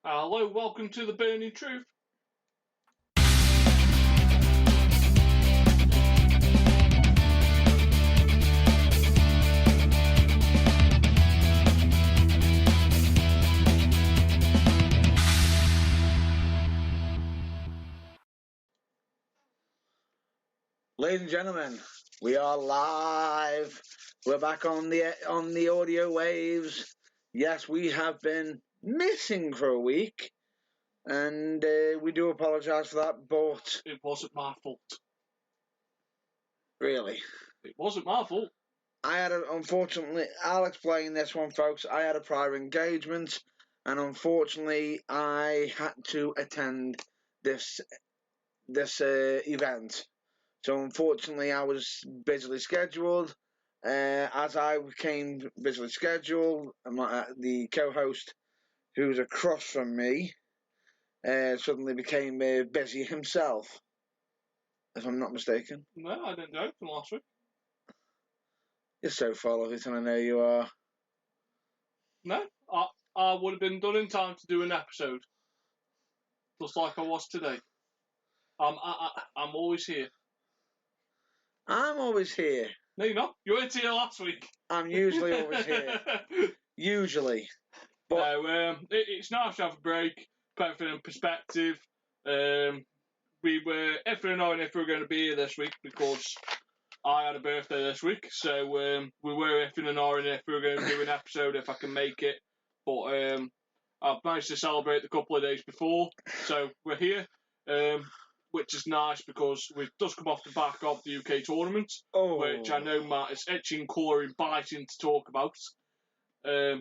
Hello, welcome to the Burning Truth. Ladies and gentlemen, we are live. We're back on the audio waves. Yes, we have been missing for a week, and we do apologise for that. But It wasn't my fault. Really, it wasn't my fault. Unfortunately, I'll explain this one, folks. I had a prior engagement, and unfortunately, I had to attend this event. So unfortunately, I was busily scheduled. As I became busily scheduled, the co-host, who's across from me, suddenly became busy himself, if I'm not mistaken. No, I didn't know from last week. You're so full of it, and I know you are. No, I would have been done in time to do an episode, just like I was today. I'm always here. I'm always here. No, you're not. You weren't here last week. I'm usually always here. Usually. But no, it's nice to have a break, put everything in perspective. We were effing and knowing if we were going to be here this week because I had a birthday this week, so we were effing and knowing if we were going to do an episode if I can make it. But I've managed to celebrate the couple of days before, so we're here. Which is nice because we've just come off the back of the UK tournament, which I know Matt is itching, clawing, biting to talk about.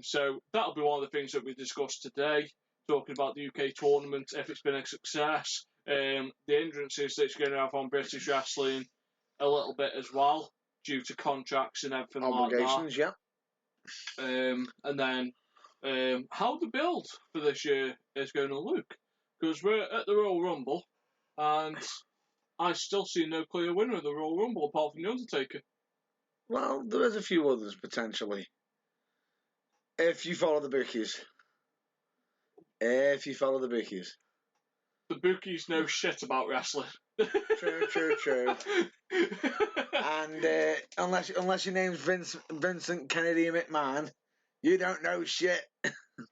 So that'll be one of the things that we discussed today, talking about the UK tournament, if it's been a success, the hindrances that it's going to have on British wrestling a little bit as well, due to contracts and everything Obligations, like that. And then how the build for this year is going to look. Because we're at the Royal Rumble, and I still see no clear winner of the Royal Rumble apart from The Undertaker. Well, there is a few others, potentially. If you follow the bookies. The bookies know shit about wrestling. True. And unless your name's Vincent Kennedy McMahon, you don't know shit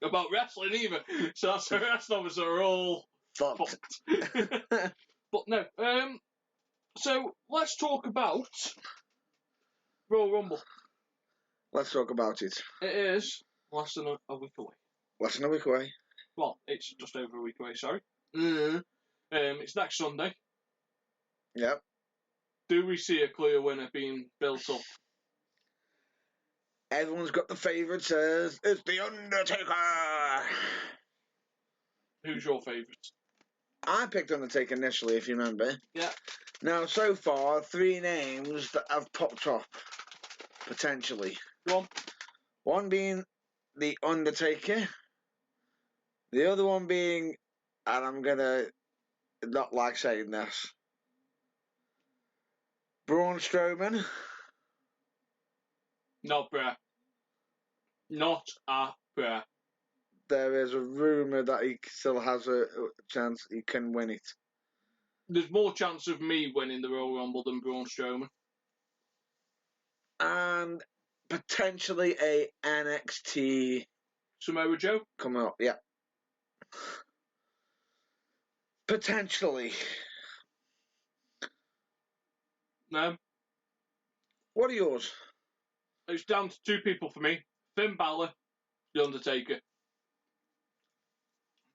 about wrestling either. So that's the rest of us are all fucked. But no, so let's talk about Royal Rumble. Let's talk about it. It is less than a week away. Less than a week away. Well, it's just over a week away, sorry. It's next Sunday. Yep. Do we see a clear winner being built up? Everyone's got the favourite, says it's The Undertaker. Who's your favourite? I picked Undertaker initially, if you remember. Yeah. Now, so far, 3 names that have popped up, potentially. Go on. One being The Undertaker. The other one being, and I'm going to not like saying this, Braun Strowman. Not bruh. Not a bruh. There is a rumour that he still has a chance he can win it. There's more chance of me winning the Royal Rumble than Braun Strowman. And potentially a NXT Samoa Joe coming up, yeah. Potentially. No. What are yours? It's down to 2 people for me. Finn Balor, The Undertaker.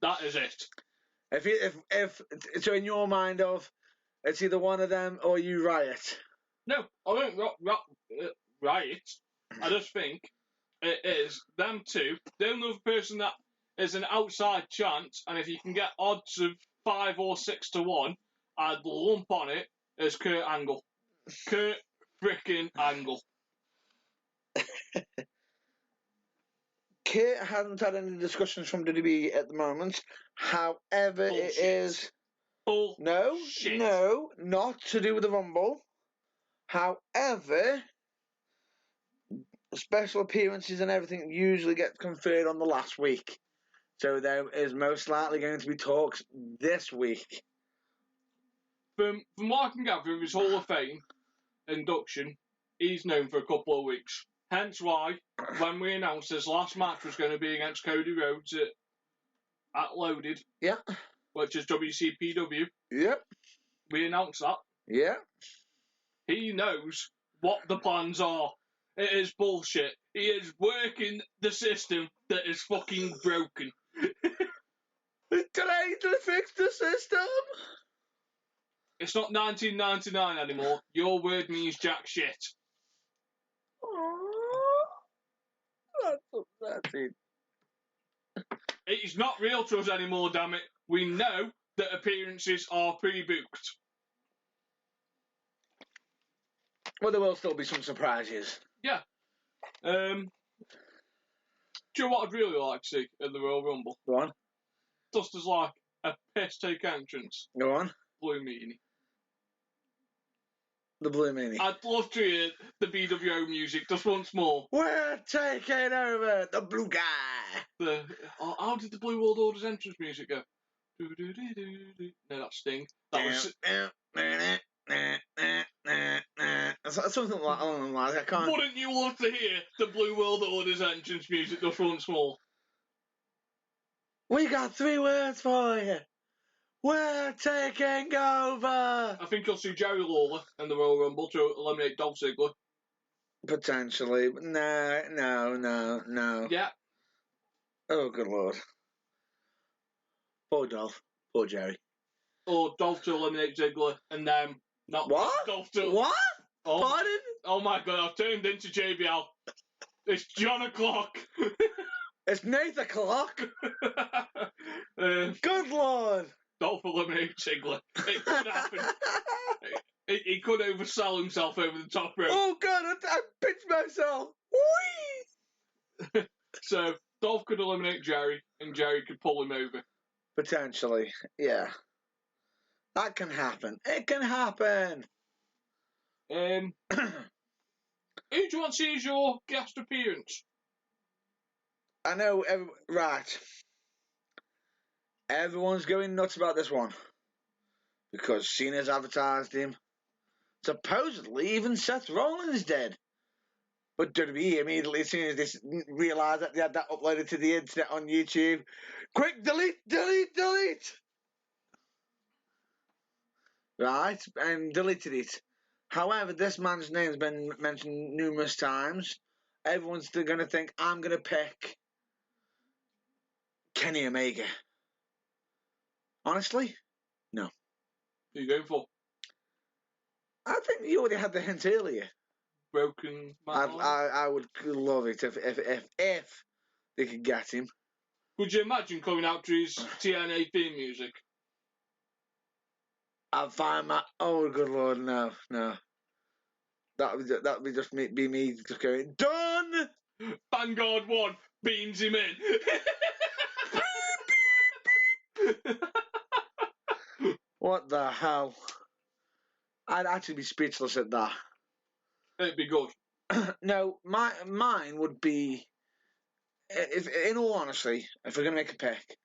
That is it. If so, in your mind, it's either one of them or you Riot. No, I don't riot. I just think it is them 2. The only other person that is an outside chance, and if you can get odds of 5 or 6 to 1, I'd lump on it as Kurt Angle. Kurt frickin' Angle. Kurt hasn't had any discussions from WWE at the moment. However, Bullshit. It is... Bullshit. No, not to do with the Rumble. However, special appearances and everything usually get conferred on the last week. So there is most likely going to be talks this week. From what I can gather of his Hall of Fame induction, he's known for a couple of weeks. Hence why, when we announced his last match was going to be against Cody Rhodes at Loaded, Yeah. which is WCPW, Yep. we announced that. Yeah. He knows what the plans are. It is bullshit. He is working the system that is fucking broken. Trying to fix the system. It's not 1999 anymore. Your word means jack shit. That's it. It's not real to us anymore, damn it. We know that appearances are pre-booked. Well, there will still be some surprises. Yeah. Do you know what I'd really like to see at the Royal Rumble? Go on. Just as like a piss take entrance. Go on. Blue Meanie. The Blue Meanie. I'd love to hear the BWO music just once more. We're taking over the blue guy. How did the Blue World Order's entrance music go? No, that's Sting. That was something like that. I can't. Wouldn't you love to hear the Blue World Order's entrance music just once more? We got 3 words for you. We're taking over. I think you'll see Jerry Lawler in the Royal Rumble to eliminate Dolph Ziggler. Potentially. No. Yeah. Oh, good lord. Poor Dolph. Poor Jerry. Or Dolph to eliminate Ziggler and then not What? Dolph to... What? Oh, Pardon? oh my god, I've turned into JBL. It's John O'Clock. It's Nathan O'Clock. Good lord. Dolph eliminate Ziggler. It could happen. He could oversell himself over the top rope. Oh god, I pinched myself. Whee! So Dolph could eliminate Jerry, and Jerry could pull him over. Potentially, yeah. That can happen. It can happen. Who do you want to see as your guest appearance? I know, right. Everyone's going nuts about this one. Because Cena's advertised him. Supposedly, even Seth Rollins did. But WWE immediately, as soon as they realised that they had that uploaded to the internet on YouTube, quick, delete. Right, and deleted it. However, this man's name's been mentioned numerous times. Everyone's still going to think, I'm going to pick Kenny Omega. Honestly, no. Who are you going for? I think you already had the hint earlier. Broken Man. I would love it if they could get him. Could you imagine coming out to his TNA theme music? I'd find my... Oh, good lord, no. That would just be me just going, done! Vanguard 1 beams him in. What the hell? I'd actually be speechless at that. It'd be good. No, mine would be, if in all honesty, if we're going to make a pick,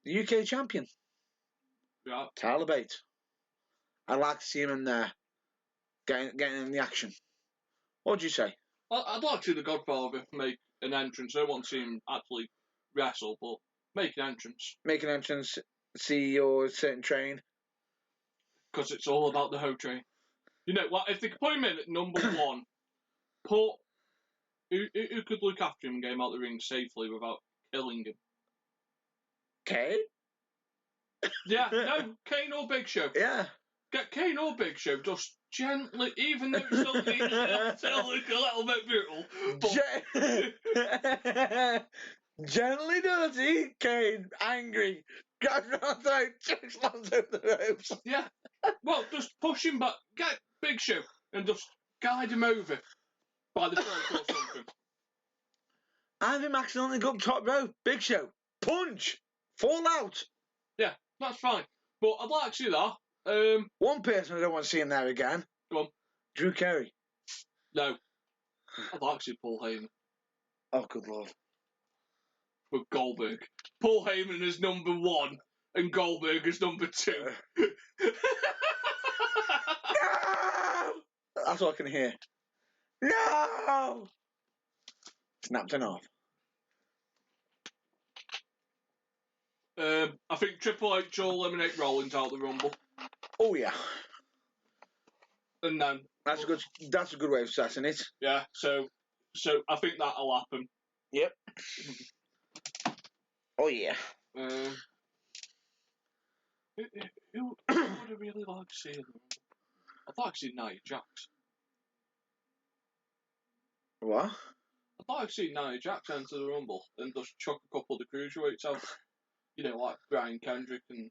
the UK champion. Yeah. Tyler Bate. I'd like to see him in there, getting in the action. What do you say? I'd like to see the Godfather make an entrance. I don't want to see him actually wrestle, but make an entrance. Make an entrance, see your certain train. Because it's all about the Ho Train. You know, well, if they could put him in at number 1, who could look after him and get him out the ring safely without killing him? Kane? Yeah, no, Kane or Big Show. Yeah. Get Kane or Big Show, just gently, even though it still needs to look a little bit brutal. But Gently dirty, Kane, angry, grabs around the throat, chokes slams over the ropes. Yeah. Well, just push him back, get Big Show, and just guide him over by the throat or something. Have him accidentally go up top rope, Big Show, punch, fall out. Yeah, that's fine. But I'd like to see that. One person I don't want to see in there again. Go on. Drew Carey. No. I'd like to see Paul Heyman Oh, good lord. with Goldberg. Paul Heyman as number 1 and Goldberg as number 2. No! That's all I can hear. No! Snapped it off. I think Triple H will eliminate Rollins out of the Rumble. Oh yeah, And then that's a good way of setting it. yeah, so I think that'll happen. Yep. Oh yeah. Who would I really like to see in the Rumble? I'd like to see Nia Jax. What? I'd like to see Nia Jax enter the Rumble and just chuck a couple of the cruiserweights out. You know, like Brian Kendrick and.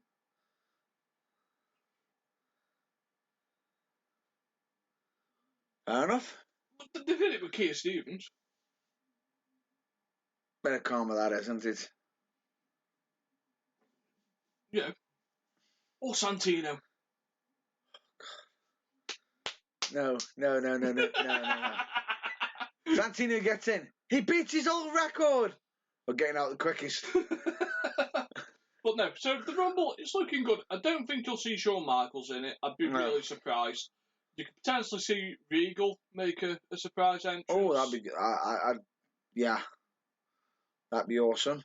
Fair enough. But they did it with Keir Stevens. Better calm with that, isn't it? Yeah. Or Santino. No. Santino gets in. He beats his old record. We're getting out the quickest. But no, so the Rumble, it's looking good. I don't think you'll see Shawn Michaels in it. I'd be really surprised. You could potentially see Regal make a surprise entrance. Oh, that'd be good. Yeah. That'd be awesome.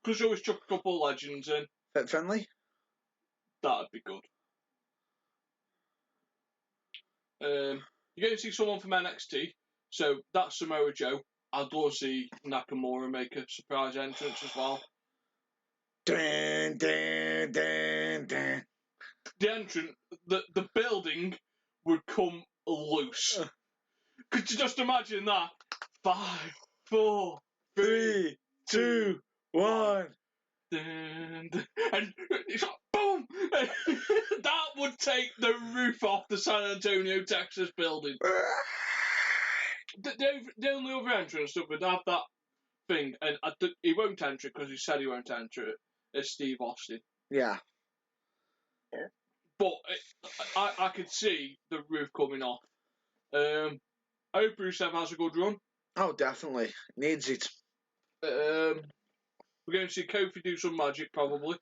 Because you always chuck a couple of legends in. Fit friendly? That'd be good. You're going to see someone from NXT. So that's Samoa Joe. I'd love to see Nakamura make a surprise entrance as well. Dun, dun, dun, dun. The entrance, the building would come loose. Could you just imagine that? 5, 4, 3, 2, 1. And it's like, boom! That would take the roof off the San Antonio, Texas building. The only other entrance that would have that thing, and he won't enter it because he said he won't enter it, is Steve Austin. Yeah. But I could see the roof coming off. I hope Rusev has a good run. Oh, definitely. Needs it. We're going to see Kofi do some magic, probably.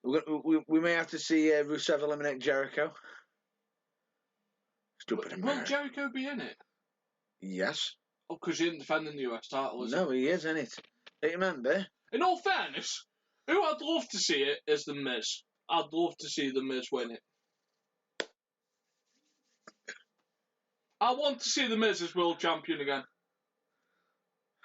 We may have to see Rusev eliminate Jericho. Stupid America. Will Jericho be in it? Yes. Oh, because he isn't defending the US title, is No, he is in it. Hey, remember? In all fairness, who I'd love to see it is The Miz. I'd love to see The Miz win it. I want to see The Miz as world champion again.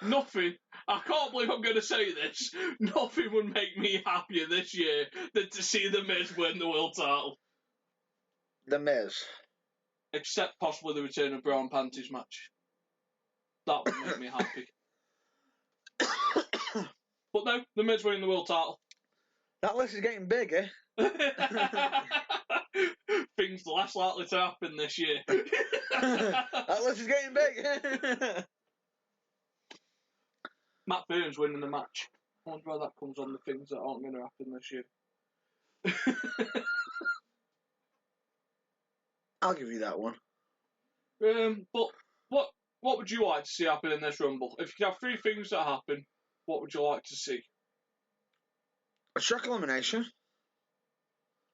Nothing, I can't believe I'm going to say this, nothing would make me happier this year than to see The Miz win the world title. The Miz. Except possibly the return of Braun Panties match. That would make me happy. But no, The Miz winning the world title. That list is getting big, eh? Things less likely to happen this year. That list is getting big. Matt Burns winning the match. I wonder why that comes on the things that aren't going to happen this year. I'll give you that one. But what would you like to see happen in this Rumble? If you could have 3 things that happen, what would you like to see? A shock elimination.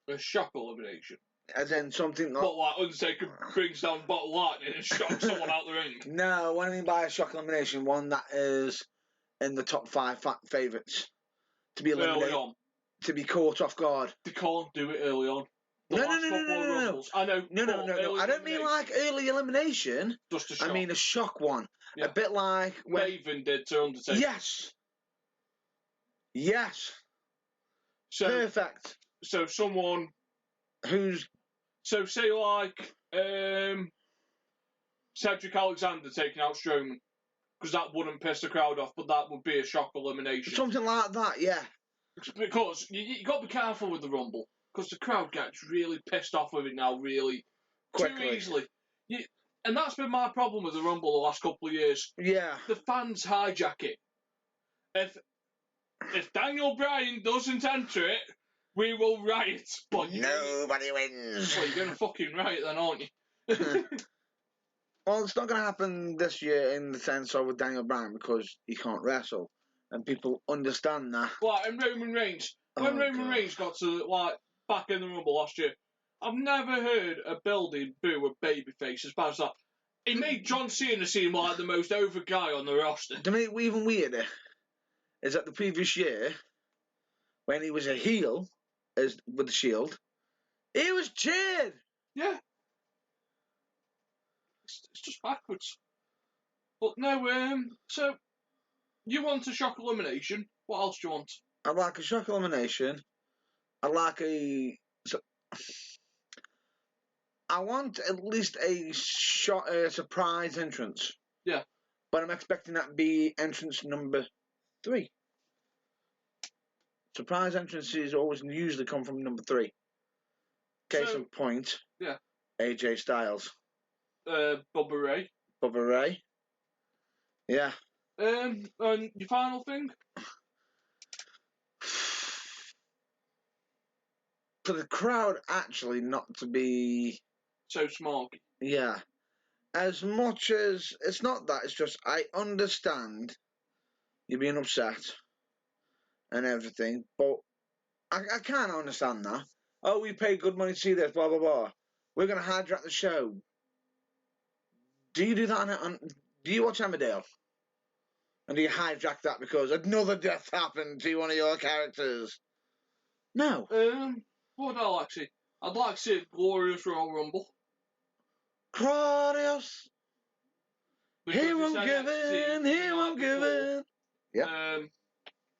A shock elimination. As in something like... What, like Undertaker brings down a bottle of lightning and shocks someone out the ring? No, what I mean by a shock elimination, one that is in the top 5 favourites to be eliminated. Early on. To be caught off guard. They can't do it early on. No. I know. No. I don't mean like early elimination. Just a shock. I mean a shock one. Yeah. A bit like when... Maven did to Undertaker. Yes. So, perfect. So someone who's... So say like Cedric Alexander taking out Strowman. Because that wouldn't piss the crowd off, but that would be a shock elimination. Something like that, yeah. Because you got to be careful with the Rumble. Because the crowd gets really pissed off with it now, really quickly. Too easily. And that's been my problem with the Rumble the last couple of years. Yeah. The fans hijack it. If Daniel Bryan doesn't enter it, we will riot. But nobody wins. Well, you're going to fucking riot then, aren't you? Well, it's not going to happen this year in the sense of with Daniel Bryan because he can't wrestle. and people understand that. Like, and Roman Reigns. When Roman Reigns got to, like, back in the Rumble last year, I've never heard a building boo a babyface as bad as that. He made John Cena seem like the most over guy on the roster. To make it even weirder is that the previous year, when he was a heel with the Shield, he was cheered. Yeah. It's just backwards. But no, so you want a shock elimination. What else do you want? I'd like a shock elimination. I want at least a surprise entrance. Yeah. But I'm expecting that to be entrance number 3. Surprise entrances always usually come from number 3. Case in point. Yeah. AJ Styles. Bubba Ray. Bubba Ray. Yeah. And your final thing? For the crowd actually not to be so smarky. Yeah. As much as it's not that, it's just I understand you being upset and everything, but I can't understand that. Oh, we pay good money to see this, blah blah blah. We're gonna hijack the show. Do you do that do you watch Emmerdale? And do you hijack that because another death happened to one of your characters? No. What would I like to see? I'd like to see a glorious Royal Rumble. Glorious. He won't give in. He won't give in. Yeah.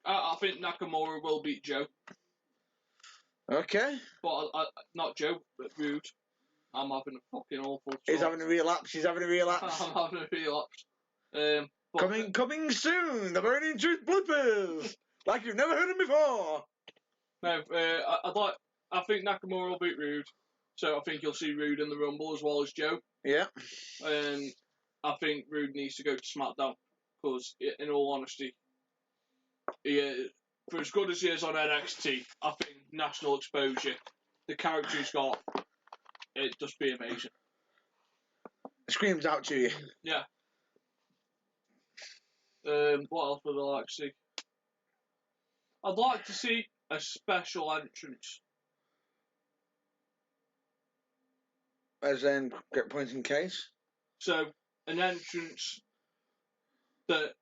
I think Nakamura will beat Joe. Okay. But not Joe, but Rude. I'm having a fucking awful. He's having a relapse. He's having a relapse. I'm having a relapse. Coming soon. The Burning Truth bloopers, like you've never heard them before. No, I think Nakamura will beat Rude, so I think you'll see Rude in the Rumble as well as Joe. Yeah. I think Rude needs to go to SmackDown because, in all honesty, for as good as he is on NXT, I think national exposure, the character he's got, it'd just be amazing. It screams out to you. Yeah. What else would I like to see? I'd like to see a special entrance. As in, get point in case? So, an entrance that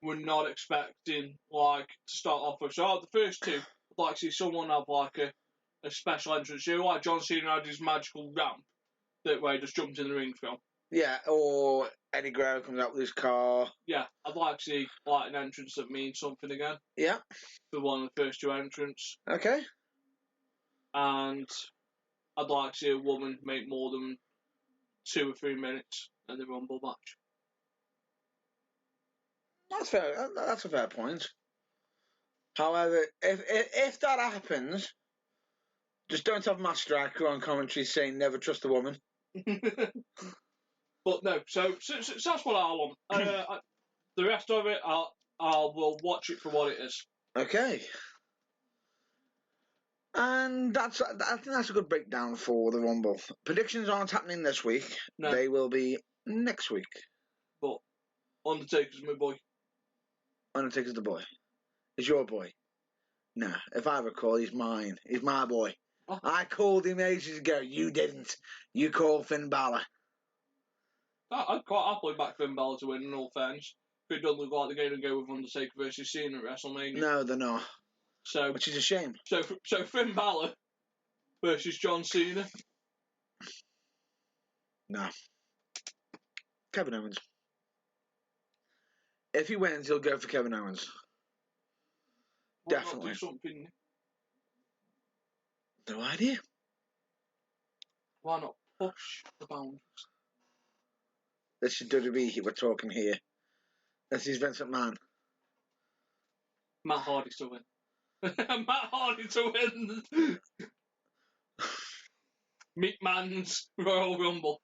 we're not expecting, like, to start off with. So, out of the first two, I'd like to see someone have, like, a special entrance. You know, like John Cena had his magical ramp that way he just jumped in the ring from. Yeah, or Eddie Guerrero comes out with his car. Yeah, I'd like to see, like, an entrance that means something again. Yeah. For one of the first two entrants. Okay. And I'd like to see a woman make more than 2 or 3 minutes in the Rumble match. That's fair. That's a fair point. However, if that happens, just don't have Matt Striker on commentary saying never trust a woman. But no, so that's what I want. The rest of it, I will watch it for what it is. Okay. And I think that's a good breakdown for the Rumble. Predictions aren't happening this week. No. They will be next week. But Undertaker's my boy. Undertaker's the boy. Is your boy? Nah, if I recall, he's mine. He's my boy. Oh. I called him ages ago. You didn't. You called Finn Balor. I'd quite happily back Finn Balor to win, in all fairness. If it doesn't look like they're going to go with Undertaker versus Cena at WrestleMania. No, they're not. So, which is a shame. So Finn Balor versus John Cena. No. Kevin Owens. If he wins, he'll go for Kevin Owens. Why Definitely. Not do something? No idea. Why not push the boundaries? This is WWE we're talking here. This is Vince McMahon. Matt Hardy to win. Matt Hardy to win. McMahon's Royal Rumble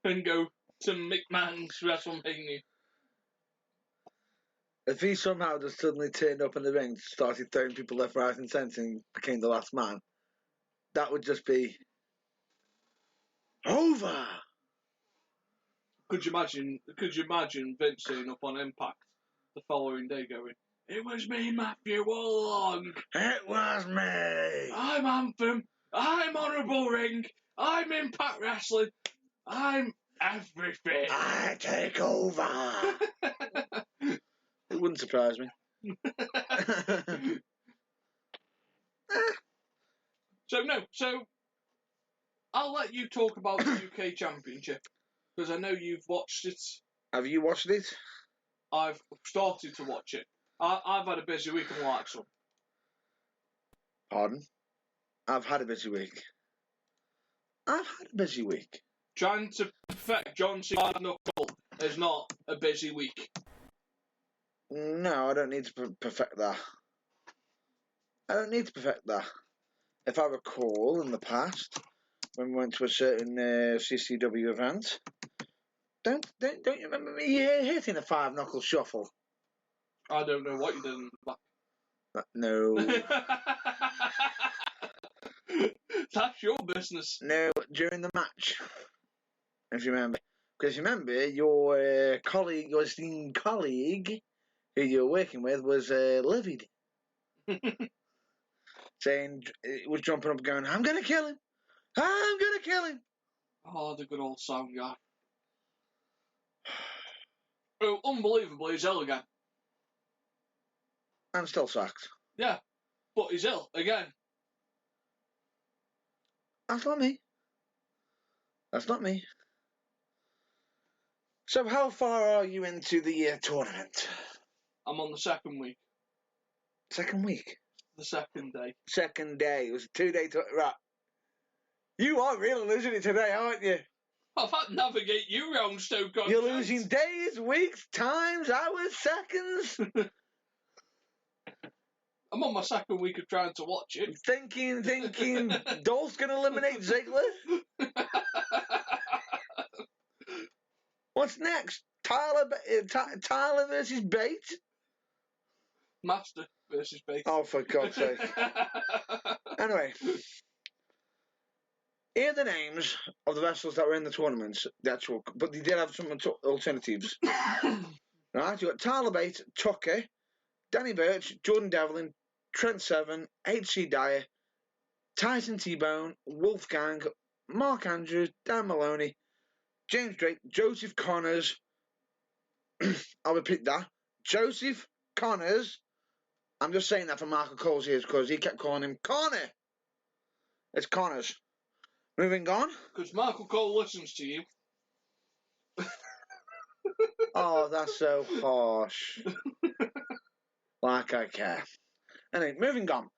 and go to McMahon's WrestleMania. If he somehow just suddenly turned up in the ring, started throwing people left, right, and centre, and became the last man, that would just be over. Could you imagine Vince turning up on Impact the following day going, It was me, Matthew, all along. It was me. I'm Anthem. I'm Honourable Ring. I'm Impact Wrestling. I'm everything. I take over. It wouldn't surprise me. So I'll let you talk about the UK Championship because I know you've watched it. Have you watched it? I've started to watch it. I've had a busy week and like some. Pardon? I've had a busy week. Trying to perfect John Cena's knuckle is not a busy week. No, I don't need to perfect that. If I recall in the past, when we went to a certain CCW event, don't you remember me hitting a 5-knuckle shuffle? I don't know what you did in the back. No. That's your business. No, during the match, if you remember. Because remember, your colleague, your esteemed colleague, who you were working with, was livid. Saying, it was jumping up going, I'm going to kill him. Oh, the good old sound guy. Oh, unbelievably, he's ill again. And still sacked. Yeah, but he's ill again. That's not me. So how far are you into the tournament? I'm on the second week. Second week? The second day. Second day. It was a 2-day tournament. Right. You are really losing it today, aren't you? I've had to navigate you round Stoke. You're losing days, weeks, times, hours, seconds. I'm on my second week of trying to watch it. Thinking Dolph's going to eliminate Ziggler? What's next? Tyler versus Bates? Master versus Bates. Oh, for God's sake. Anyway. Here are the names of the wrestlers that were in the tournaments, but they did have some alternatives. Right, you got Tyler Bates, Tucker, Danny Burch, Jordan Devlin, Trent Seven, H.C. Dyer, Tyson T-Bone, Wolfgang, Mark Andrews, Dan Maloney, James Drake, Joseph Connors. I'll repeat that. Joseph Connors. I'm just saying that for Michael Cole's ears because he kept calling him Connor. It's Connors. Moving on. Because Michael Cole listens to you. Oh, that's so harsh. Like I care. Anyway, moving on.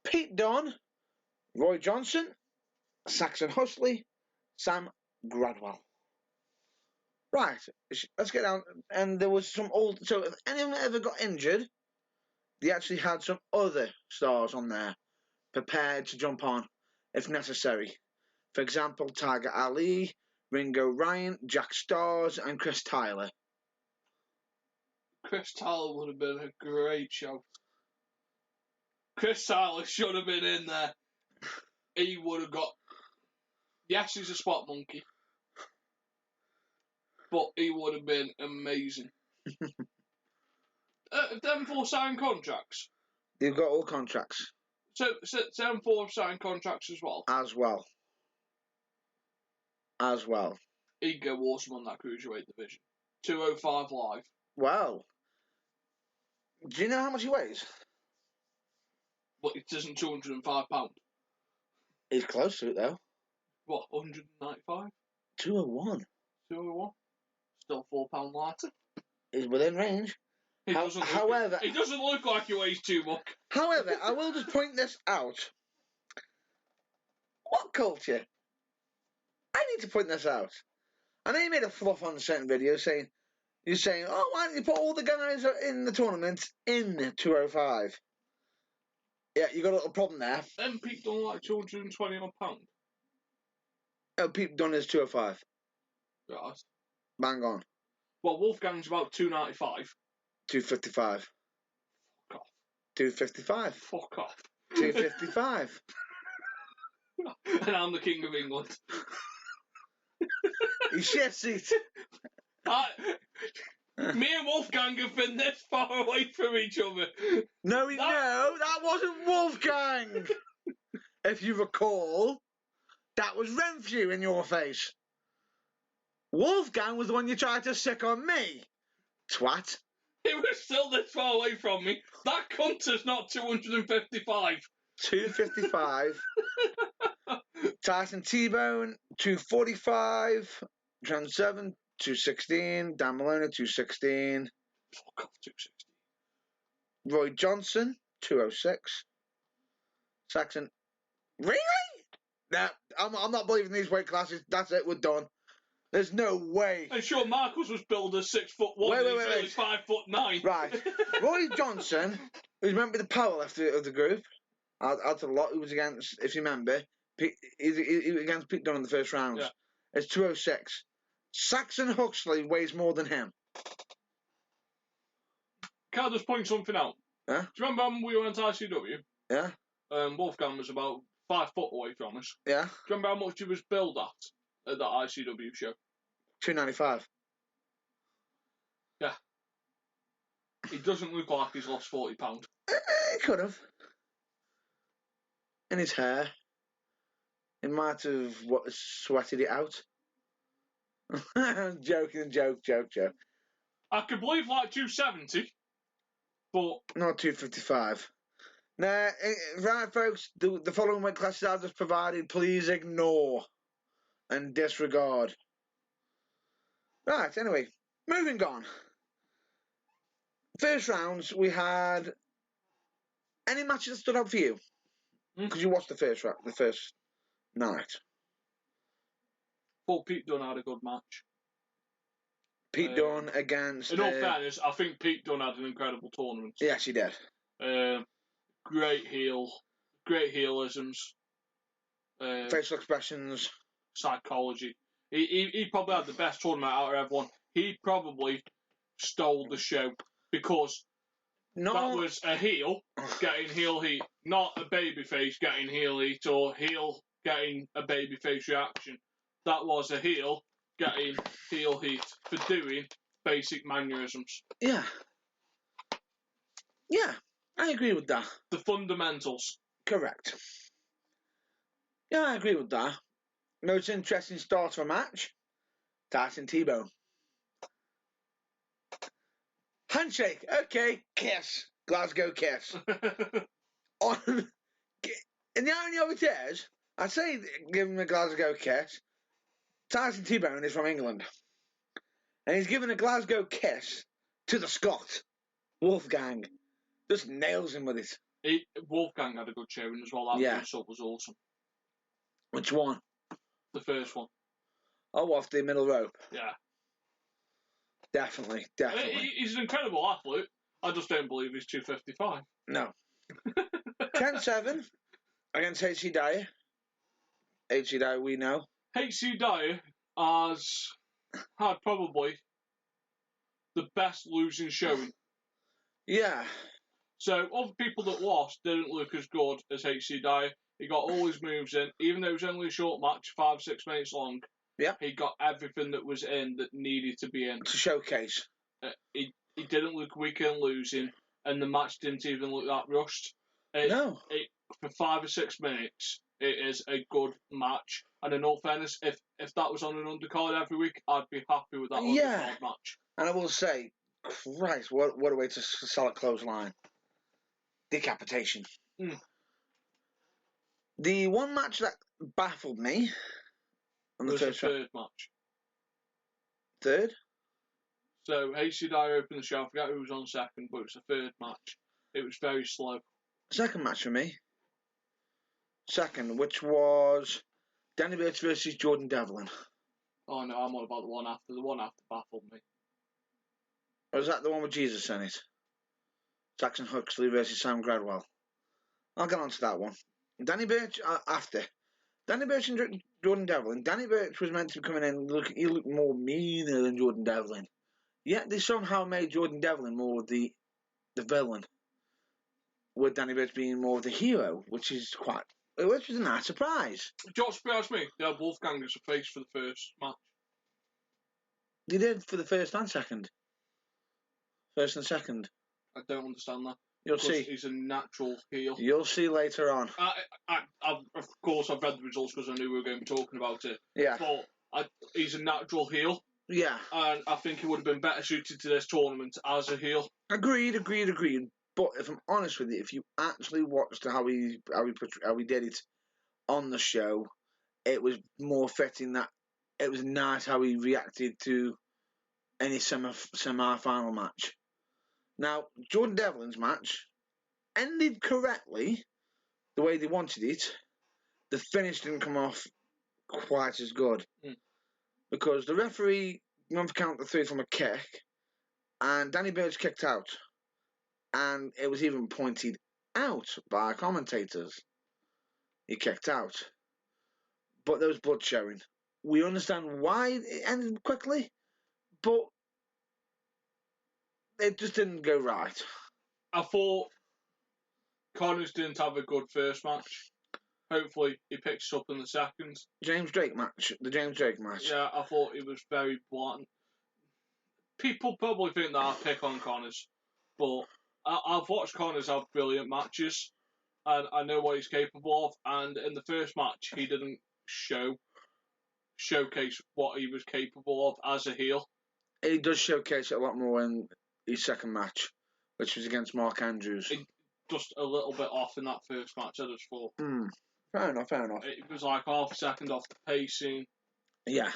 Pete Dunne, Roy Johnson, Saxon Huxley, Sam Gradwell. Right, let's get down. And there was some old. So if anyone ever got injured, they actually had some other stars on there prepared to jump on if necessary. For example, Tiger Ali, Ringo Ryan, Jack Stars, and Chris Tyler. Chris Tyler would have been a great show. Chris Tyler should have been in there. He would have got. Yes, he's a spot monkey. But he would have been amazing. Them four signed contracts. They've got all contracts. So them four have signed contracts as well. As well. He'd go awesome on that cruiserweight division. 205 live. Wow. Do you know how much he weighs? But it isn't £205. He's close to it though. What, 195? 201. 201. Still £4 lighter. He's within range. He doesn't look like he weighs too much. However, I will just point this out. What culture? I need to point this out. I know you made a fluff on a certain video saying, oh, why don't you put all the guys in the tournament in 205? Yeah, you got a little problem there. Then Pete Dunne like £220. Oh, Pete Dunne is 205. Right. Bang on. Well, Wolfgang's about 295. 255. Fuck off. 255. Fuck off. 255. And I'm the King of England. You shit seat. Me and Wolfgang have been this far away from each other. No, that wasn't Wolfgang. If you recall, that was Renfrew in your face. Wolfgang was the one you tried to sick on me. Twat. He was still this far away from me. That cunt is not 255. 255. Tyson T-Bone, 245. Trent 7, 216. Dan Maloney, 216. Fuck off, 260. Roy Johnson, 206. Saxon. Really? Nah, I'm not believing these weight classes. That's it, we're done. There's no way. And Shawn Michaels was billed as 6'1". Wait. He's 5'9". Right. Roy Johnson, who's meant to be the powerlifter of the group, out of the lot, who was against, if you remember, he was against Pete Dunne in the first round. Yeah. It's 206. Saxon Huxley weighs more than him. Can I just point something out? Yeah? Do you remember when we went to ICW? Yeah? Wolfgang was about 5 foot away from us. Yeah? Do you remember how much he was billed at that ICW show? 295. Yeah. He doesn't look like he's lost 40 pounds. He could have. In his hair. He might have sweated it out. Joking, joke. I could believe like 270, but... Not 255. Now, right, folks, the following weight classes I've just provided, please ignore and disregard. Right, anyway, moving on. First rounds, we had... Any matches that stood out for you? Because you watched the first night. Thought Pete Dunne had a good match. Pete Dunne against... In all fairness, I think Pete Dunne had an incredible tournament. Yes, he did. Great heelisms. Facial expressions. Psychology. He probably had the best tournament out of everyone. He probably stole the show because that was a heel getting heel heat, not a babyface getting heel heat or heel getting a babyface reaction. That was a heel getting heel heat for doing basic mannerisms. Yeah. Yeah, I agree with that. The fundamentals. Correct. Yeah, I agree with that. Most interesting start to a match. Tyson T-Bone. Handshake. Okay. Kiss. Glasgow kiss. In the irony of it is, I'd say give him a Glasgow kiss. Tyson T-Bone is from England. And he's given a Glasgow kiss to the Scot. Wolfgang. Just nails him with it. Wolfgang had a good showing as well. That result was awesome. Which one? The first one. Oh, off the middle rope. Yeah. Definitely. He's an incredible athlete. I just don't believe he's 255. No. 10-7 against H.C. Dyer. H.C. Dyer, we know. H.C. Dyer has had probably the best losing showing. Yeah. So, other people that lost didn't look as good as H.C. Dyer. He got all his moves in, even though it was only a short match, 5-6 minutes long. Yeah. He got everything that was in that needed to be in. To showcase. He didn't look weak in losing, and the match didn't even look that rushed. No. For 5 or 6 minutes, it is a good match. And in all fairness, if that was on an undercard every week, I'd be happy with that undercard match. And I will say, Christ, what a way to sell a clothesline. Decapitation. The one match that baffled me on the first third match. Third? So H.C. Dyer opened the show. I forget who was on second, but it was the third match. It was very slow. Second match for me. Second, which was Danny Burch versus Jordan Devlin. Oh no, I'm on about the one after. The one after baffled me. Or was that the one with Jesus in it? Saxon Huxley versus Sam Gradwell. I'll get on to that one. Danny Burch after. Danny Burch and Jordan Devlin. Danny Burch was meant to be coming in. He looked more meaner than Jordan Devlin. Yet they somehow made Jordan Devlin more the villain, with Danny Burch being more of the hero, which was a nice surprise. Do you know what surprised me? They had Wolfgang as a face for the first match. They did for the first and second. first and second. I don't understand that. You'll Because see. he's a natural heel. You'll see later on. Of course, I've read the results because I knew we were going to be talking about it. Yeah. But he's a natural heel. Yeah. And I think he would have been better suited to this tournament as a heel. Agreed. But if I'm honest with you, if you actually watched how he did it on the show, it was more fitting that it was nice how he reacted to any semi-final match. Now, Jordan Devlin's match ended correctly, the way they wanted it. The finish didn't come off quite as good. Because the referee went for count of 3 from a kick, and Danny Burch kicked out. And it was even pointed out by commentators. He kicked out. But there was blood showing. We understand why it ended quickly, but it just didn't go right. I thought Connors didn't have a good first match. Hopefully he picks up in the second. The James Drake match. Yeah, I thought it was very blunt. People probably think that I pick on Connors, but I've watched Connors have brilliant matches, and I know what he's capable of. And in the first match, he didn't showcase what he was capable of as a heel. He does showcase it a lot more in his second match, which was against Mark Andrews. Just a little bit off in that first match, I just thought. Fair enough. It was like half a second off the pacing. Yeah.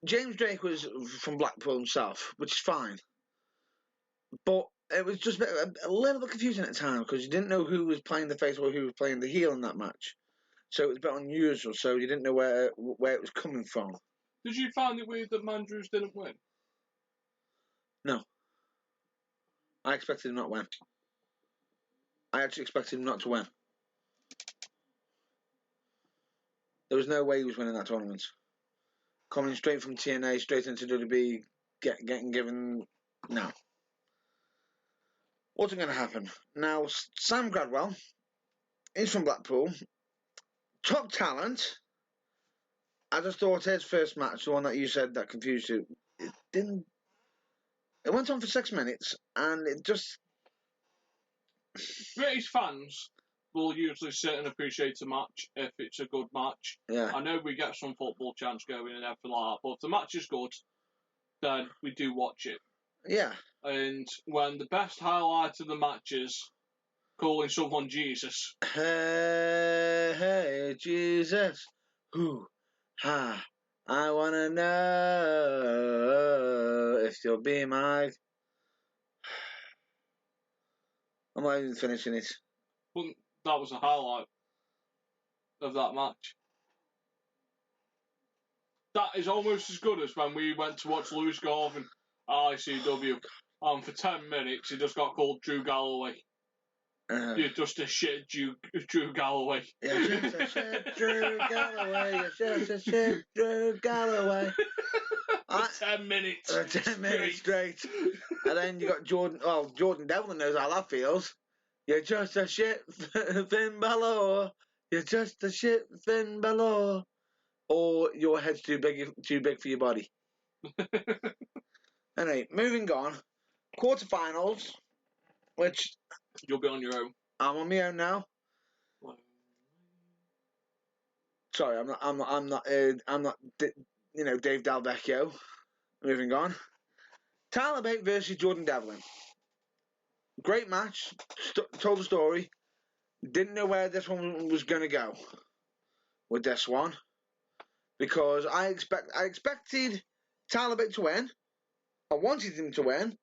James Drake was from Blackpool himself, which is fine. But it was just a little bit confusing at the time because you didn't know who was playing the face or who was playing the heel in that match. So it was a bit unusual, so you didn't know where it was coming from. Did you find it weird that Mandrews didn't win? No. I expected him not to win. I actually expected him not to win. There was no way he was winning that tournament. Coming straight from TNA, straight into WWE, getting given... No. What's going to happen? Now, Sam Gradwell is from Blackpool. Top talent. I just thought his first match, the one that you said that confused you, it didn't... It went on for 6 minutes, and it just... British fans will usually sit and appreciate a match if it's a good match. Yeah. I know we get some football chants going and everything like that, but if the match is good, then we do watch it. Yeah. And when the best highlight of the match is calling someone Jesus. Hey, Jesus. Who? Ha. I want to know if you'll be my... I'm not even finishing it. But that was a highlight of that match. That is almost as good as when we went to watch Lewis Garvin at ICW. And for 10 minutes, he just got called Drew Galloway. You're just a shit Drew Galloway. You're just a shit Drew Galloway. You're just a shit Drew Galloway. For 10 minutes. 10 minutes straight. And then you got Jordan. Well, Jordan Devlin knows how that feels. You're just a shit Finn Balor. You're just a shit Finn Balor. Or your head's too big for your body. Anyway, moving on. Quarterfinals, which you'll be on your own. I'm on my own now. Sorry, I'm not. Dave Dalvecchio. Moving on. Tyler Bate versus Jordan Devlin. Great match. Told the story. Didn't know where this one was going to go with this one because I expected Tyler Bate to win. I wanted him to win,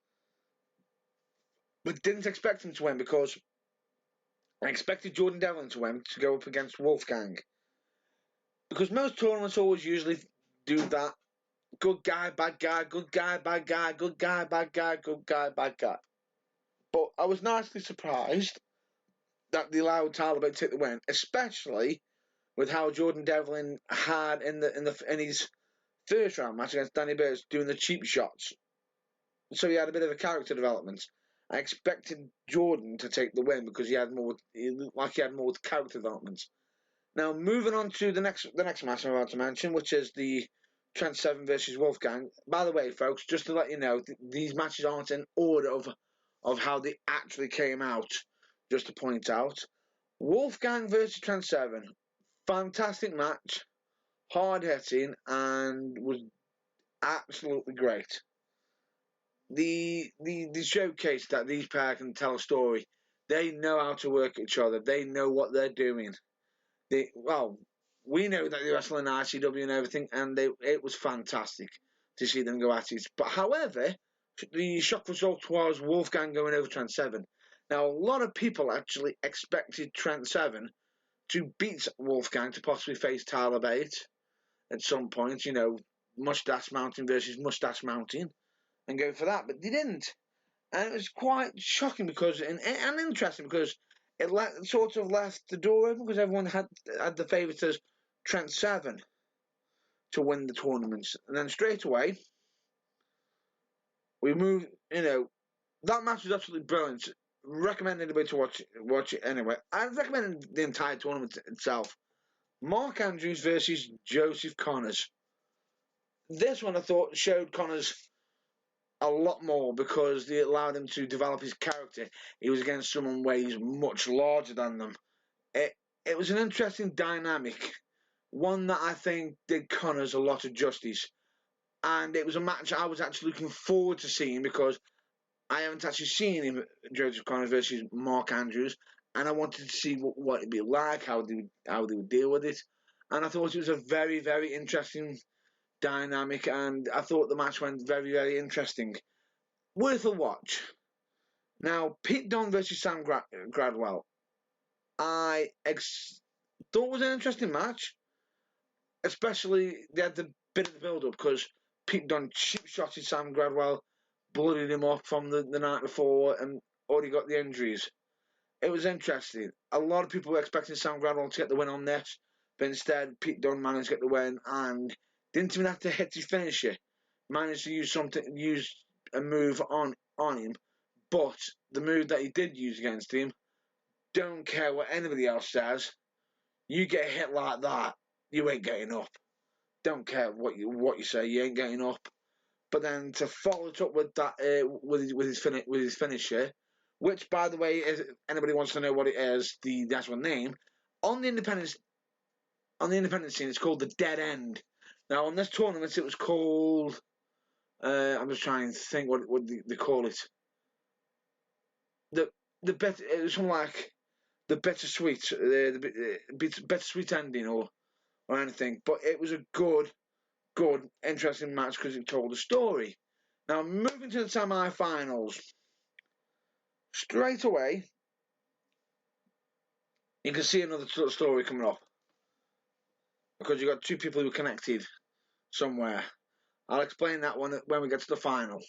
but didn't expect him to win because I expected Jordan Devlin to win to go up against Wolfgang. Because most tournaments always usually do that. Good guy, bad guy, good guy, bad guy, good guy, bad guy, good guy, bad guy. But I was nicely surprised that they allowed Tyler Bate to take the win, especially with how Jordan Devlin had in his first round match against Danny Burch doing the cheap shots. So he had a bit of a character development. I expected Jordan to take the win because he looked like he had more character development. Now moving on to the next match I'm about to mention, which is the Trent Seven versus Wolfgang. By the way, folks, just to let you know, these matches aren't in order of how they actually came out. Just to point out, Wolfgang versus Trent Seven, fantastic match, hard hitting, and was absolutely great. The showcase that these pair can tell a story. They know how to work each other. They know what they're doing. We know that they wrestle in ICW and everything, and it was fantastic to see them go at it. But however, the shock result was Wolfgang going over Trent Seven. Now, a lot of people actually expected Trent Seven to beat Wolfgang to possibly face Tyler Bate at some point, Mustache Mountain versus Mustache Mountain, and go for that, but they didn't. And it was quite shocking and interesting because it sort of left the door open because everyone had the favourites as Trent Seven to win the tournaments. And then straight away, we moved, that match was absolutely brilliant. Recommend anybody to watch it anyway. I recommend the entire tournament itself. Mark Andrews versus Joseph Connors. This one I thought showed Connors a lot more because they allowed him to develop his character. He was against someone where he's much larger than them. It was an interesting dynamic, one that I think did Connors a lot of justice. And it was a match I was actually looking forward to seeing because I haven't actually seen him, Joseph Connors versus Mark Andrews, and I wanted to see what it'd be like, how they would deal with it. And I thought it was a very, very interesting dynamic, and I thought the match went very, very interesting. Worth a watch. Now, Pete Dunne versus Sam Gradwell. I thought it was an interesting match, especially they had the bit of the build-up because Pete Dunne cheap-shotted Sam Gradwell, bloodied him up from the night before, and already got the injuries. It was interesting. A lot of people were expecting Sam Gradwell to get the win on this, but instead Pete Dunne managed to get the win and didn't even have to hit his finisher. Managed to use a move on him, but the move that he did use against him, don't care what anybody else says, you get hit like that, you ain't getting up. Don't care what you say, you ain't getting up. But then to follow it up with that with his finisher, which by the way, if anybody wants to know what it is, the actual name on the independent scene, it's called the Dead End. Now on this tournament, it was called. I'm just trying to think what they call it. The better, it was something like the bittersweet, the bittersweet ending or anything. But it was a good, interesting match because it told a story. Now moving to the semi-finals, straight away you can see another story coming up because you've got two people who are connected somewhere. I'll explain that one when we get to the final.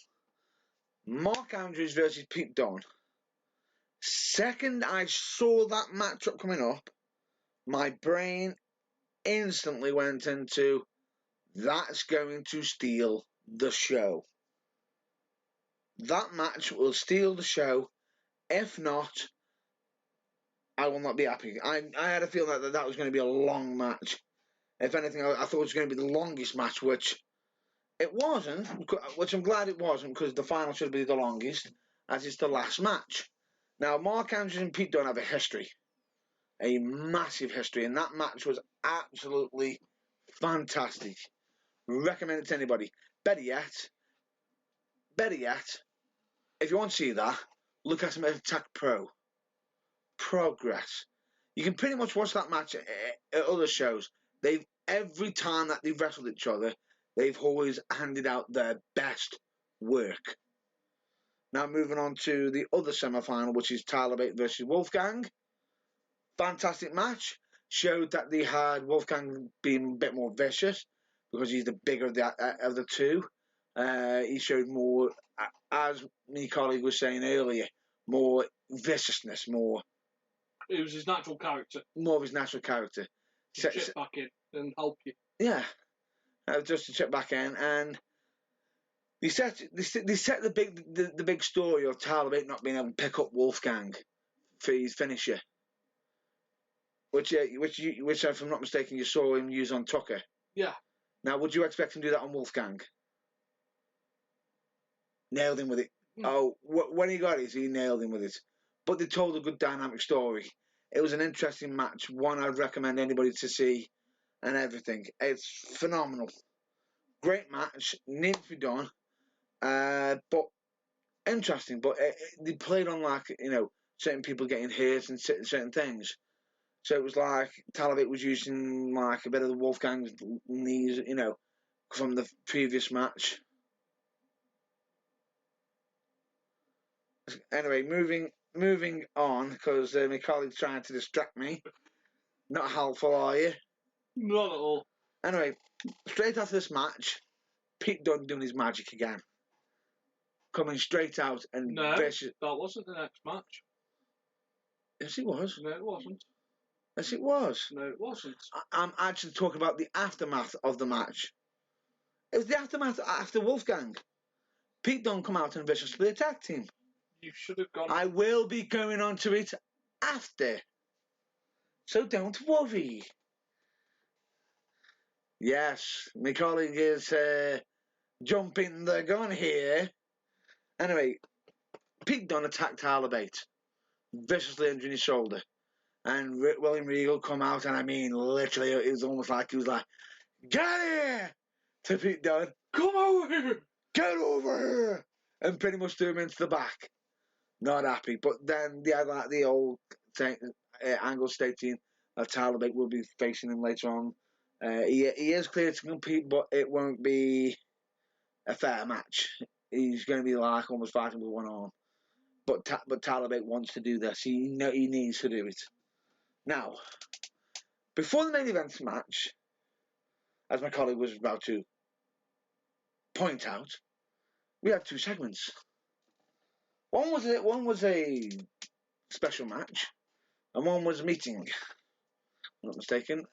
Mark Andrews versus Pete Dunne. Second I saw that matchup coming up, my brain instantly went into that's going to steal the show. That match will steal the show. If not, I will not be happy. I had a feeling that was going to be a long match. If anything, I thought it was going to be the longest match, which it wasn't, which I'm glad it wasn't because the final should be the longest, as it's the last match. Now, Mark Andrews and Pete Dunne have a history, a massive history, and that match was absolutely fantastic. Recommend it to anybody. Better yet, if you want to see that, look at some Attack Pro. Progress. You can pretty much watch that match at other shows. Every time that they've wrestled each other, they've always handed out their best work. Now moving on to the other semi-final, which is Tyler Bate versus Wolfgang. Fantastic match. Showed that they had Wolfgang being a bit more vicious because he's the bigger of the two. He showed more, as my colleague was saying earlier, more viciousness, more. It was his natural character. More of his natural character. To chip back in and help you. Yeah, just to chip back in, and they set the big story of Tyler Bate not being able to pick up Wolfgang for his finisher, which if I'm not mistaken, you saw him use on Tucker. Yeah. Now, would you expect him to do that on Wolfgang? Nailed him with it. Oh, when he got it, he nailed him with it. But they told a good dynamic story. It was an interesting match, one I'd recommend anybody to see, and everything. It's phenomenal. Great match, needs to be done, but interesting. But they played on certain people getting hurt and certain things. So it was like Talabot was using like a bit of the Wolfgang's knees, from the previous match. Anyway, moving on, because my colleague's trying to distract me. Not helpful, are you? Not at all. Anyway, straight after this match, Pete Dunne doing his magic again. Coming straight out and vicious. That wasn't the next match. Yes, it was. No, it wasn't. Yes, it was. No, it wasn't. I'm actually talking about the aftermath of the match. It was the aftermath after Wolfgang. Pete Dunne come out and viciously attacked him. You should have gone. I will be going on to it after. So don't worry. Yes, my colleague is jumping the gun here. Anyway, Pete Dunne attacked Talabot, viciously injuring his shoulder. And William Regal come out, and I mean, literally, it was almost like he was like, "Get here!" to Pete Dunne. "Come over here! Get over here!" And pretty much threw him into the back. Not happy. But then they had like the old angle stating that Talabot will be facing him later on. He is clear to compete, but it won't be a fair match. He's going to be like almost fighting with one arm. But Talabot wants to do this. He needs to do it. Now, before the main event match, as my colleague was about to point out, we had two segments. One was a special match, and one was a meeting. If I'm not mistaken.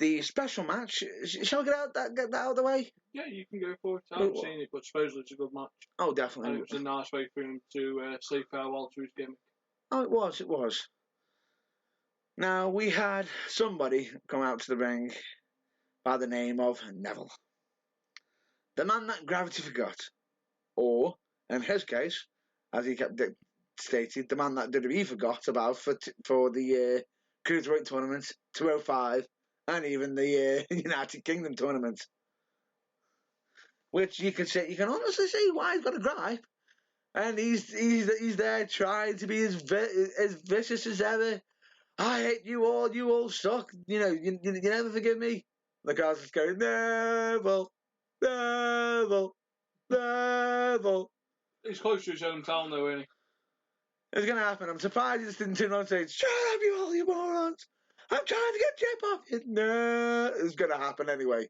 The special match, shall we get that out of the way? Yeah, you can go for it. I haven't seen it, but supposedly it's a good match. Oh, definitely. And it was a nice way for him to say farewell to his gimmick. Oh, it was. Now, we had somebody come out to the ring by the name of Neville. The man that gravity forgot. Or, in his case, as he kept stated, the man that WWE forgot about for the Cruiserweight tournament, 205, and even the United Kingdom tournament. Which you can honestly see why he's got a gripe. And he's there trying to be as vicious as ever. I hate you all suck. You never forgive me. The guy's just going, Neville. He's close to his hometown though, isn't he? It's going to happen. I'm surprised he just didn't turn on and say, "Shut up, you morons. I'm trying to get Jep off it." No, it's going to happen anyway.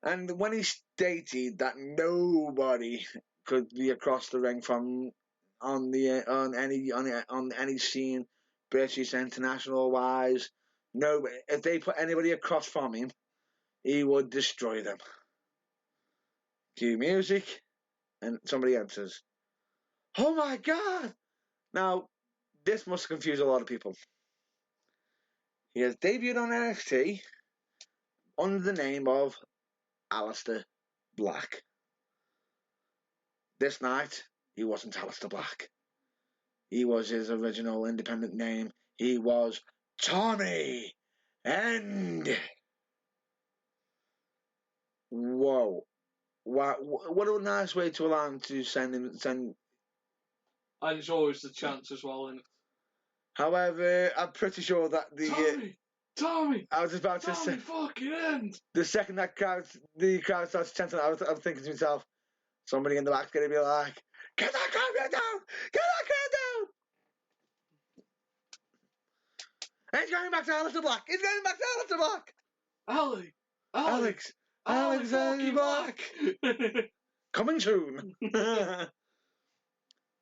And when he stated that nobody could be across the ring from on any scene, British, international wise, no, if they put anybody across from him, he would destroy them. Cue music, and somebody enters. Oh my God! Now, this must confuse a lot of people. He has debuted on NXT under the name of Aleister Black. This night, he wasn't Aleister Black. He was his original independent name. He was Tommy End. Whoa. What a nice way to allow him to send. And it's always the chance as well, isn't it? However, I'm pretty sure that Tommy! I was about to say. Fucking End! The second that the crowd starts chanting, I was thinking to myself, somebody in the back's going to be like, "Get that crowd down! Get that crowd down!" And he's going back to Aleister Black. He's going back to Aleister Black. Alex Black. Coming soon.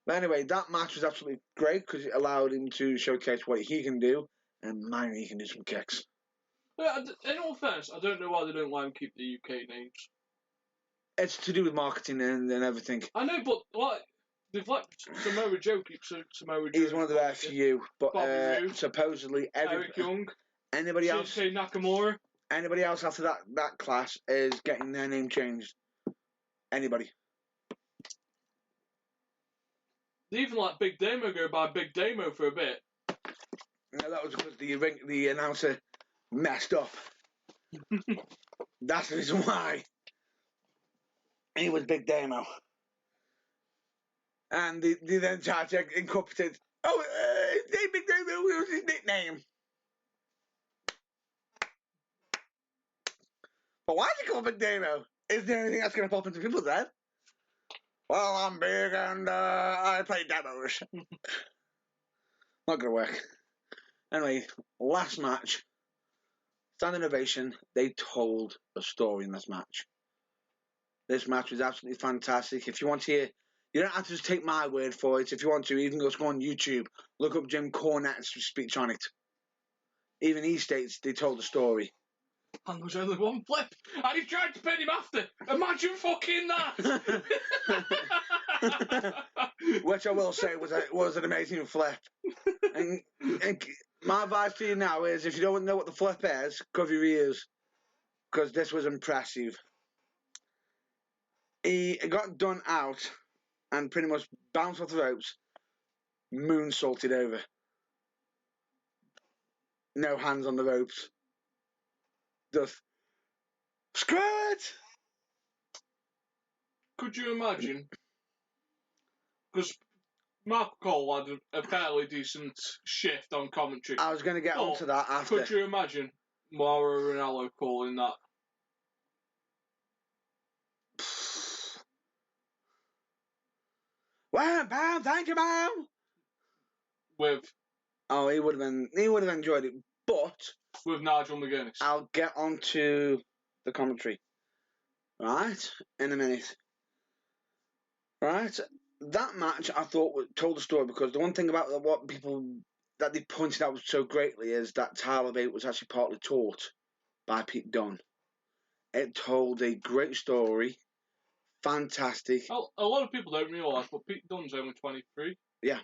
But anyway, that match was absolutely great because it allowed him to showcase what he can do, and man, he can do some kicks. In all fairness, I don't know why they don't let him keep the UK names. It's to do with marketing and everything. I know, but they've let Samoa Joe keep Samoa Joe. He's one of the few, but supposedly Eric Young, anybody else, Shinsuke Nakamura. Anybody else after that class is getting their name changed. Anybody. They even let Big Damo go by Big Damo for a bit. No, that was because the announcer messed up. That's the reason why. He was Big Damo. And they then tried to incorporate, his name Big Damo, what was his nickname? But why is he called Big Damo? Is there anything that's going to pop into people's head? Well, I'm big and I play demos. Not going to work. Anyway, last match. Standing ovation. They told a story in this match. This match was absolutely fantastic. If you want to hear, you don't have to just take my word for it. If you want to, even go on YouTube, look up Jim Cornette's speech on it. Even he states they told a story. And there was only one flip, and he tried to pin him after. Imagine fucking that! Which I will say was an amazing flip. And my advice to you now is, if you don't know what the flip is, cover your ears, because this was impressive. He got done out and pretty much bounced off the ropes, moonsaulted over. No hands on the ropes. Just screw it! Could you imagine? Because Mark Cole had a fairly decent shift on commentary. I was going to get onto that after. Could you imagine Mauro Ranallo calling that? Well, pal, thank you, pal. With he would have enjoyed it, but with Nigel McGuinness. I'll get onto the commentary, right, in a minute. Right, that match I thought told the story, because the one thing about what people that they pointed out so greatly is that Tyler Bate was actually partly taught by Pete Dunne. It told a great story, fantastic. A lot of people don't realise, but Pete Dunne's only 23. Yeah,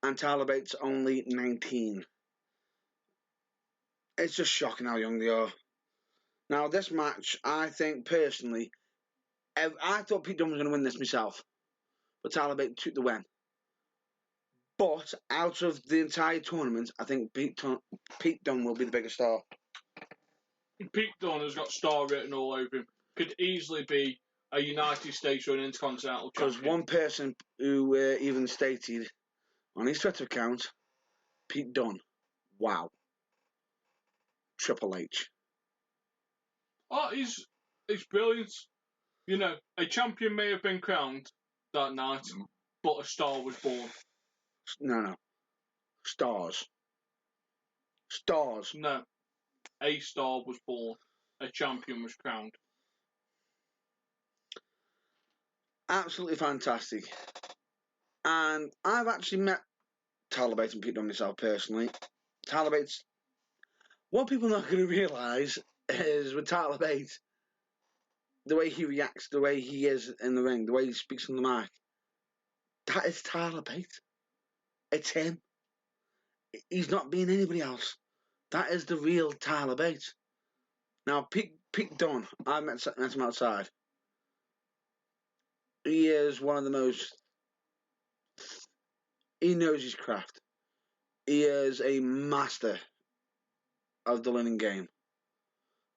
and Tyler Bates only 19. It's just shocking how young they are. Now, this match, I think personally, I thought Pete Dunne was going to win this myself, but Tyler Bates took the win. But out of the entire tournament, I think Pete Dunne will be the biggest star. Pete Dunne has got star written all over him. Could easily be a United States or an Intercontinental champion. Because one person who even stated on his Twitter account, Pete Dunne, wow. Triple H. Oh, he's brilliant. You know, a champion may have been crowned that night, but a star was born. No. Stars. Stars. No. A star was born. A champion was crowned. Absolutely fantastic. And I've actually met Tyler Bates and Pete Dunne myself personally. Tyler Bates, what people are not going to realise is with Tyler Bates, the way he reacts, the way he is in the ring, the way he speaks on the mic, that is Tyler Bates. It's him. He's not being anybody else. That is the real Tyler Bates. Now, Pete Dunne, I met him outside. He is one of the most... He knows his craft. He is a master of the learning game.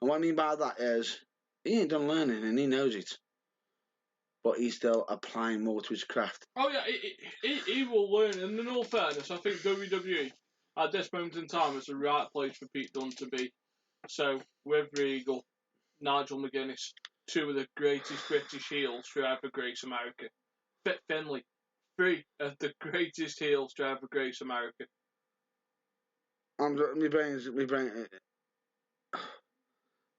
And what I mean by that is, he ain't done learning and he knows it. But he's still applying more to his craft. Oh yeah, he will learn. And in all fairness, I think WWE at this moment in time is the right place for Pete Dunne to be. So with Regal, Nigel McGuinness, two of the greatest British heels to ever grace America. Fit Finlay, three of the greatest heels to ever grace America. My brain.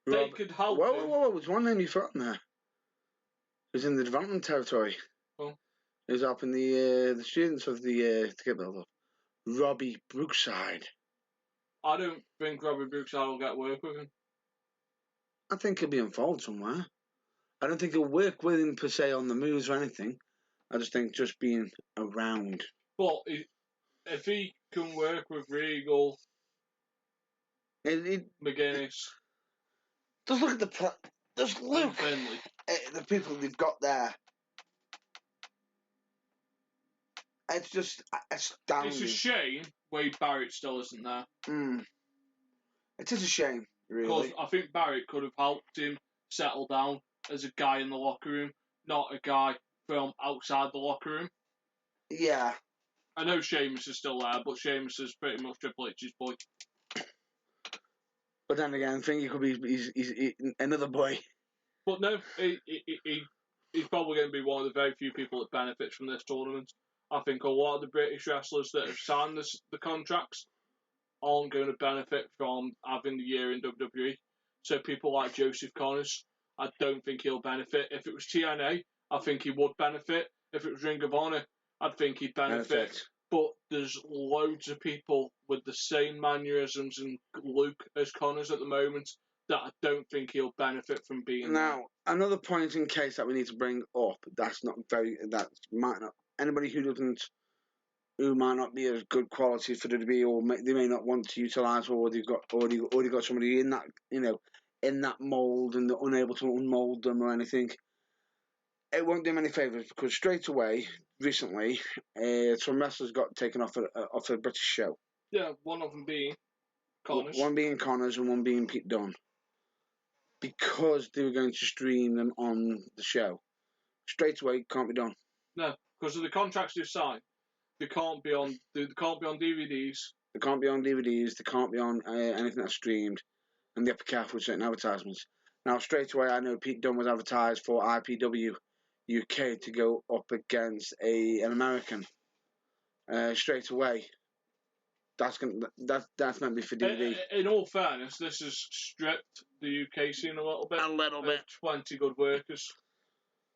They could help. Whoa! There's one name you forgot in there. He's in the development territory. Oh. He's up in the students of the Robbie Brookside. I don't think Robbie Brookside will get work with him. I think he'll be involved somewhere. I don't think he'll work with him per se on the moves or anything. I just think just being around. But if he can work with Regal, McGuinness, Just look at just look and Finley. at the people they've got there. It's just astounding. It's a shame Wade Barrett still isn't there. It is a shame, really. Because I think Barrett could have helped him settle down as a guy in the locker room, not a guy from outside the locker room. Yeah. I know Sheamus is still there, but Sheamus is pretty much Triple H's boy. But then again, I think he could be he's another boy. But no, he's probably going to be one of the very few people that benefits from this tournament. I think a lot of the British wrestlers that have signed the contracts aren't going to benefit from having the year in WWE. So people like Joseph Connors, I don't think he'll benefit. If it was TNA, I think he would benefit. If it was Ring of Honor, I think he'd benefit. But there's loads of people with the same mannerisms and look as Connors at the moment that I don't think he'll benefit from being now. Another point in case that we need to bring up that might not anybody who might not be as good quality for WWE, or they may not want to utilise, or they've got already got somebody in that in that mould and they're unable to unmould them or anything. It won't do them any favours because straight away, recently, some wrestlers got taken off a British show. Yeah, one of them being Connors. One being Connors and one being Pete Dunne. Because they were going to stream them on the show. Straight away, can't be done. No, because of the contracts they've signed. They can't be on DVDs. They can't be on DVDs. They can't be on anything that's streamed. And they have to be careful with certain advertisements. Now, straight away, I know Pete Dunne was advertised for IPW UK to go up against an American. Straight away, that's meant to be for DVD. In all fairness, this has stripped the UK scene a little bit. A little bit. 20 good workers.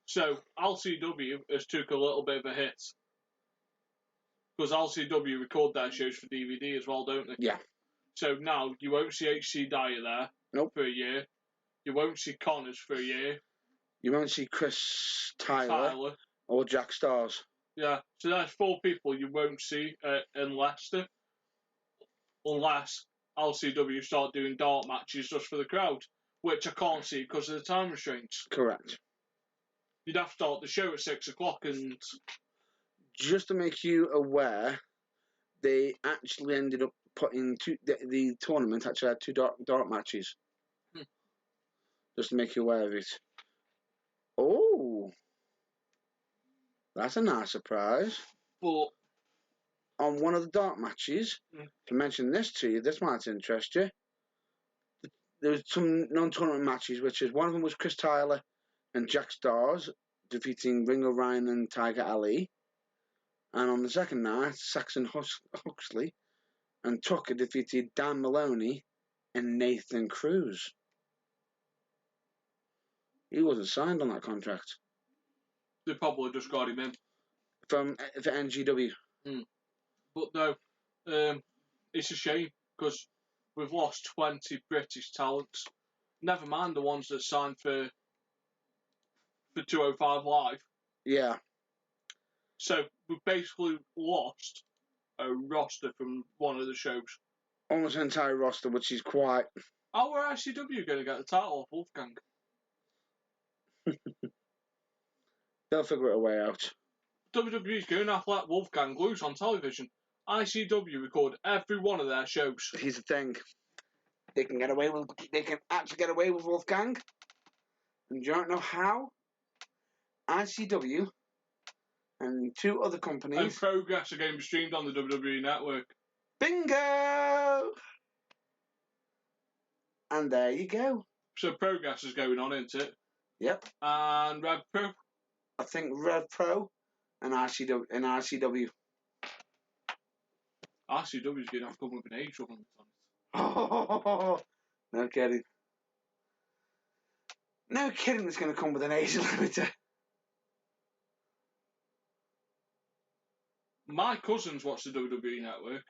So LCW has took a little bit of a hit. Because LCW record their shows for DVD as well, don't they? Yeah. So now you won't see HC Dyer there for a year. You won't see Connors for a year. You won't see Chris Tyler. Or Jack Stars. Yeah, so there's 4 people you won't see in Leicester. Unless LCW start doing dart matches just for the crowd. Which I can't see because of the time restraints. Correct. You'd have to start the show at 6 o'clock and... Just to make you aware, they actually ended up putting the tournament actually had 2 dart matches. Just to make you aware of it. Oh, that's a nice surprise. But on one of the dart matches, to mention this to you, this might interest you. There was some non-tournament matches, which is one of them was Chris Tyler and Jack Stars defeating Ring O'Ryan and Tiger Ali. And on the second night, Saxon Huxley and Tucker defeated Dan Maloney and Nathan Cruz. He wasn't signed on that contract. They probably just got him in. For NGW. But no, it's a shame because we've lost 20 British talents. Never mind the ones that signed for 205 Live. Yeah. So we've basically lost a roster from one of the shows. Almost an entire roster, which is quite... How are ICW going to get the title off Wolfgang? They'll figure it a way out. WWE's going to have to let Wolfgang loose on television. ICW record every one of their shows. Here's the thing. They can actually get away with Wolfgang. And you don't know how? ICW and 2 other companies. And Progress are going to be streamed on the WWE network. Bingo! And there you go. So Progress is going on, isn't it? Yep. And Rev Pro? I think Rev Pro and RCW. RCW is going to have to come with an age limit on it. No kidding. No kidding it's going to come with an age limiter. My cousins watch the WWE network.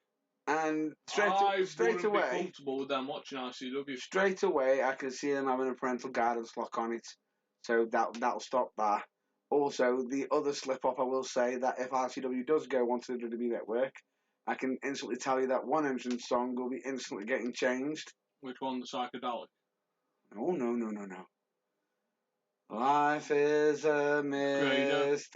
And straight away, be comfortable with them watching ICW. Straight away, I can see them having a parental guidance lock on it. So that'll stop that. Also, the other slip-up, I will say that if RCW does go onto the WWE network, I can instantly tell you that one entrance song will be instantly getting changed. Which one? The Psychedelic? Oh, no. Life is a mystery.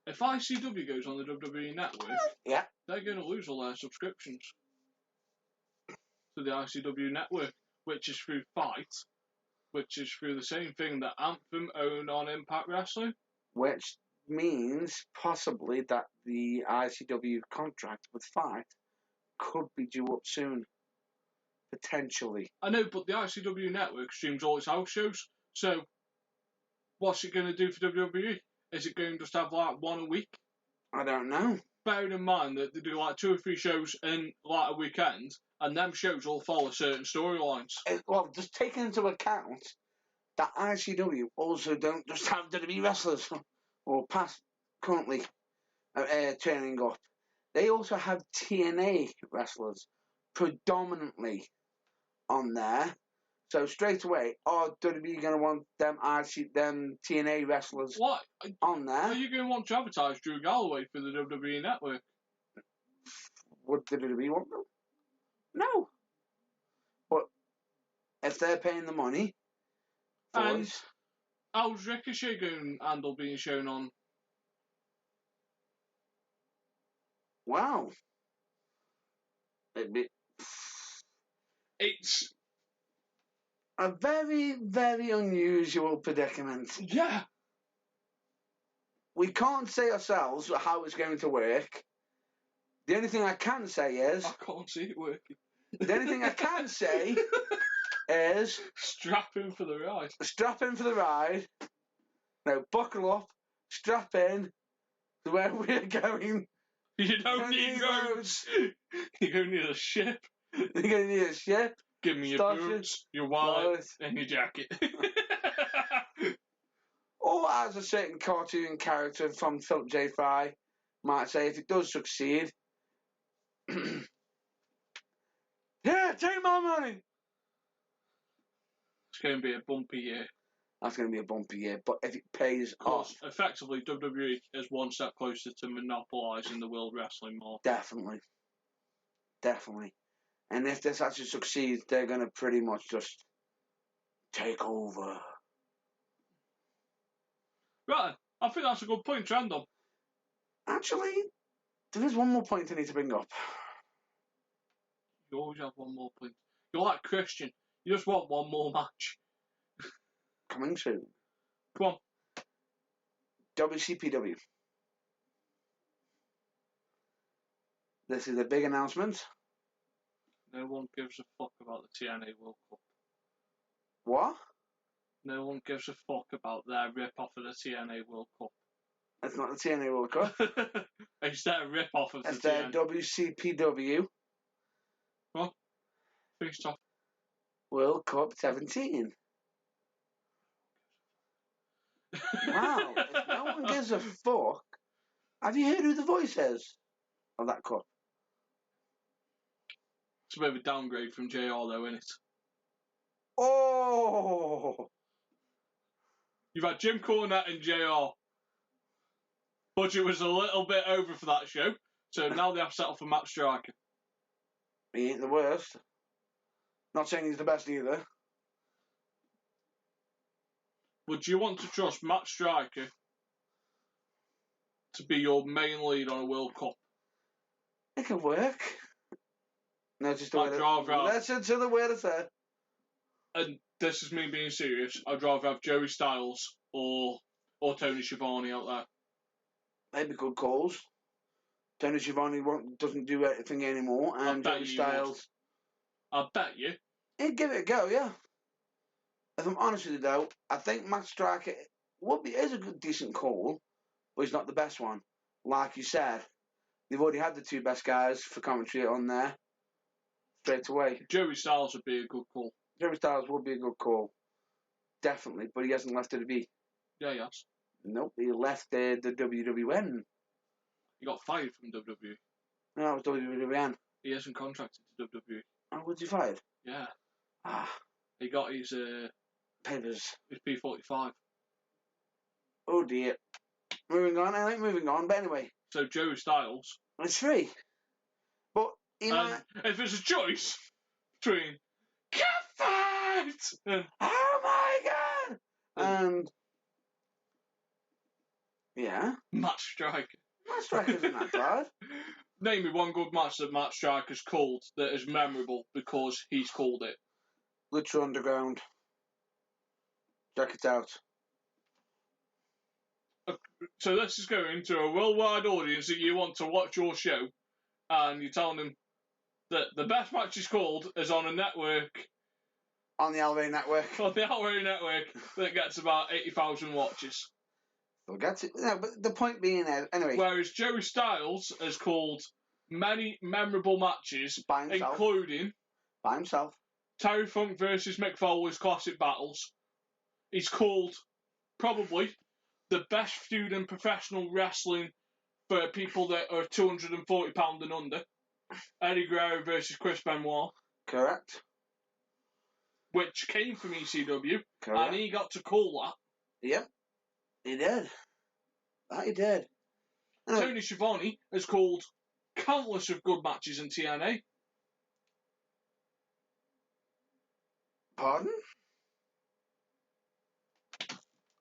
If ICW goes on the WWE network, Yeah. they're going to lose all their subscriptions to the ICW network, which is through Fight, which is through the same thing that Anthem own on Impact Wrestling. Which means possibly that the ICW contract with Fight could be due up soon. Potentially. I know, but the ICW network streams all its house shows, so what's it going to do for WWE? Is it going to just have like one a week? I don't know. Bearing in mind that they do like 2 or 3 shows in like a weekend, and them shows all follow certain storylines. Well, just taking into account that ICW also don't just have WWE wrestlers or past currently training up. They also have TNA wrestlers predominantly on there. So straight away, are WWE going to want them TNA wrestlers What? on there? Are you going to want to advertise Drew Galloway for the WWE network? Would WWE want them? No. But if they're paying the money for And it, how's Ricochet going to handle being shown on? wow. It's a very, very unusual predicament. Yeah. We can't say ourselves how it's going to work. The only thing I can say is... I can't see it working. The only thing I can say is... Strap in for the ride. Strap in for the ride. Now, buckle up. Strap in to where we're going. You don't need roads. You're going to need a ship. You're going to need a ship. Give me your boots, your wallet, and your jacket. Or as a certain cartoon character from Philip J. Fry might say, if it does succeed, yeah, take my money. It's going to be a bumpy year. That's going to be a bumpy year, but if it pays off... Effectively, WWE is one step closer to monopolising the World Wrestling market. Definitely. And if this actually succeeds, they're going to pretty much just take over. Right, I think that's a good point to end on. Actually, there is one more point I need to bring up. You always have one more point. You're like Christian. You just want one more match. Coming soon. Come on. WCPW. This is a big announcement. No one gives a fuck about the TNA World Cup. What? No one gives a fuck about their rip-off of the TNA World Cup. It's not the TNA World Cup. It's their rip-off of the TNA. It's their WCPW. What? Finish off. World Cup 17. Wow. If no one gives a fuck, have you heard who the voice is of that cup? It's a bit of a downgrade from JR though, isn't it? Oh! You've had Jim Cornette and JR. Budget was a little bit over for that show, so now they have settled for Matt Striker. He ain't the worst. Not saying he's the best either. Would you want to trust Matt Striker to be your main lead on a World Cup? It could work. No, just the Listen to the word I said. And this is me being serious. I'd rather have Joey Styles or Tony Schiavone out there. Maybe good calls. Tony Schiavone doesn't do anything anymore, and Joey Styles. I bet you. He'd give it a go, yeah. If I'm honest with you, though, I think Matt Striker is a good, decent call, but he's not the best one. Like you said, they've already had the 2 best guys for commentary on there straight away. Joey Styles would be a good call. Joey Styles would be a good call, definitely, but he hasn't left WWE. Yeah, he has. Nope, he left the WWN. He got fired from WWE. No, it was WWN. He isn't contracted to WWE. Oh, was he fired? Yeah. Ah. He got his papers. His P45. Oh dear. Moving on, but anyway. So Joey Styles. It's free. But He And might. if there's a choice between cat fight and Oh my god! And yeah, Matt Striker. Matt Striker's in that card. Name me one good match that Matt Striker's called that is memorable because he's called it. Lucha Underground. Check it out. So this is going to a worldwide audience that you want to watch your show, and you're telling them that the best match is called is on a network, On the Alway Network. on the Outway Network, that gets about 80,000 watches. We'll get to no, but the point being anyway. Whereas Joey Styles has called many memorable matches, By himself. including By himself. Terry Funk versus Mick Foley's classic battles. He's called probably the best feud in professional wrestling for people that are £240 and under. Eddie Guerrero versus Chris Benoit. Correct. Which came from ECW. Correct. And he got to call that. Yep. He did. That he did. Anyway. Tony Schiavone has called countless of good matches in TNA. Pardon?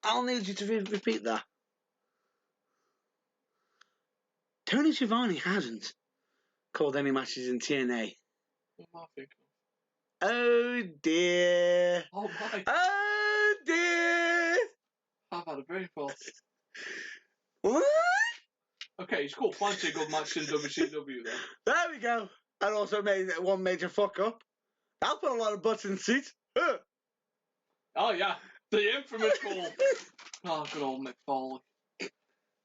I'll need you to repeat that. Tony Schiavone hasn't called any matches in TNA. What am I thinking? Oh dear. Oh my. Oh dear. I've had a brain fart. What? Okay, he's called plenty of good matches in WCW then. There we go. And also made one major fuck up. I'll put a lot of butts in seats. Oh yeah, the infamous call. Oh, good old Mick Foley.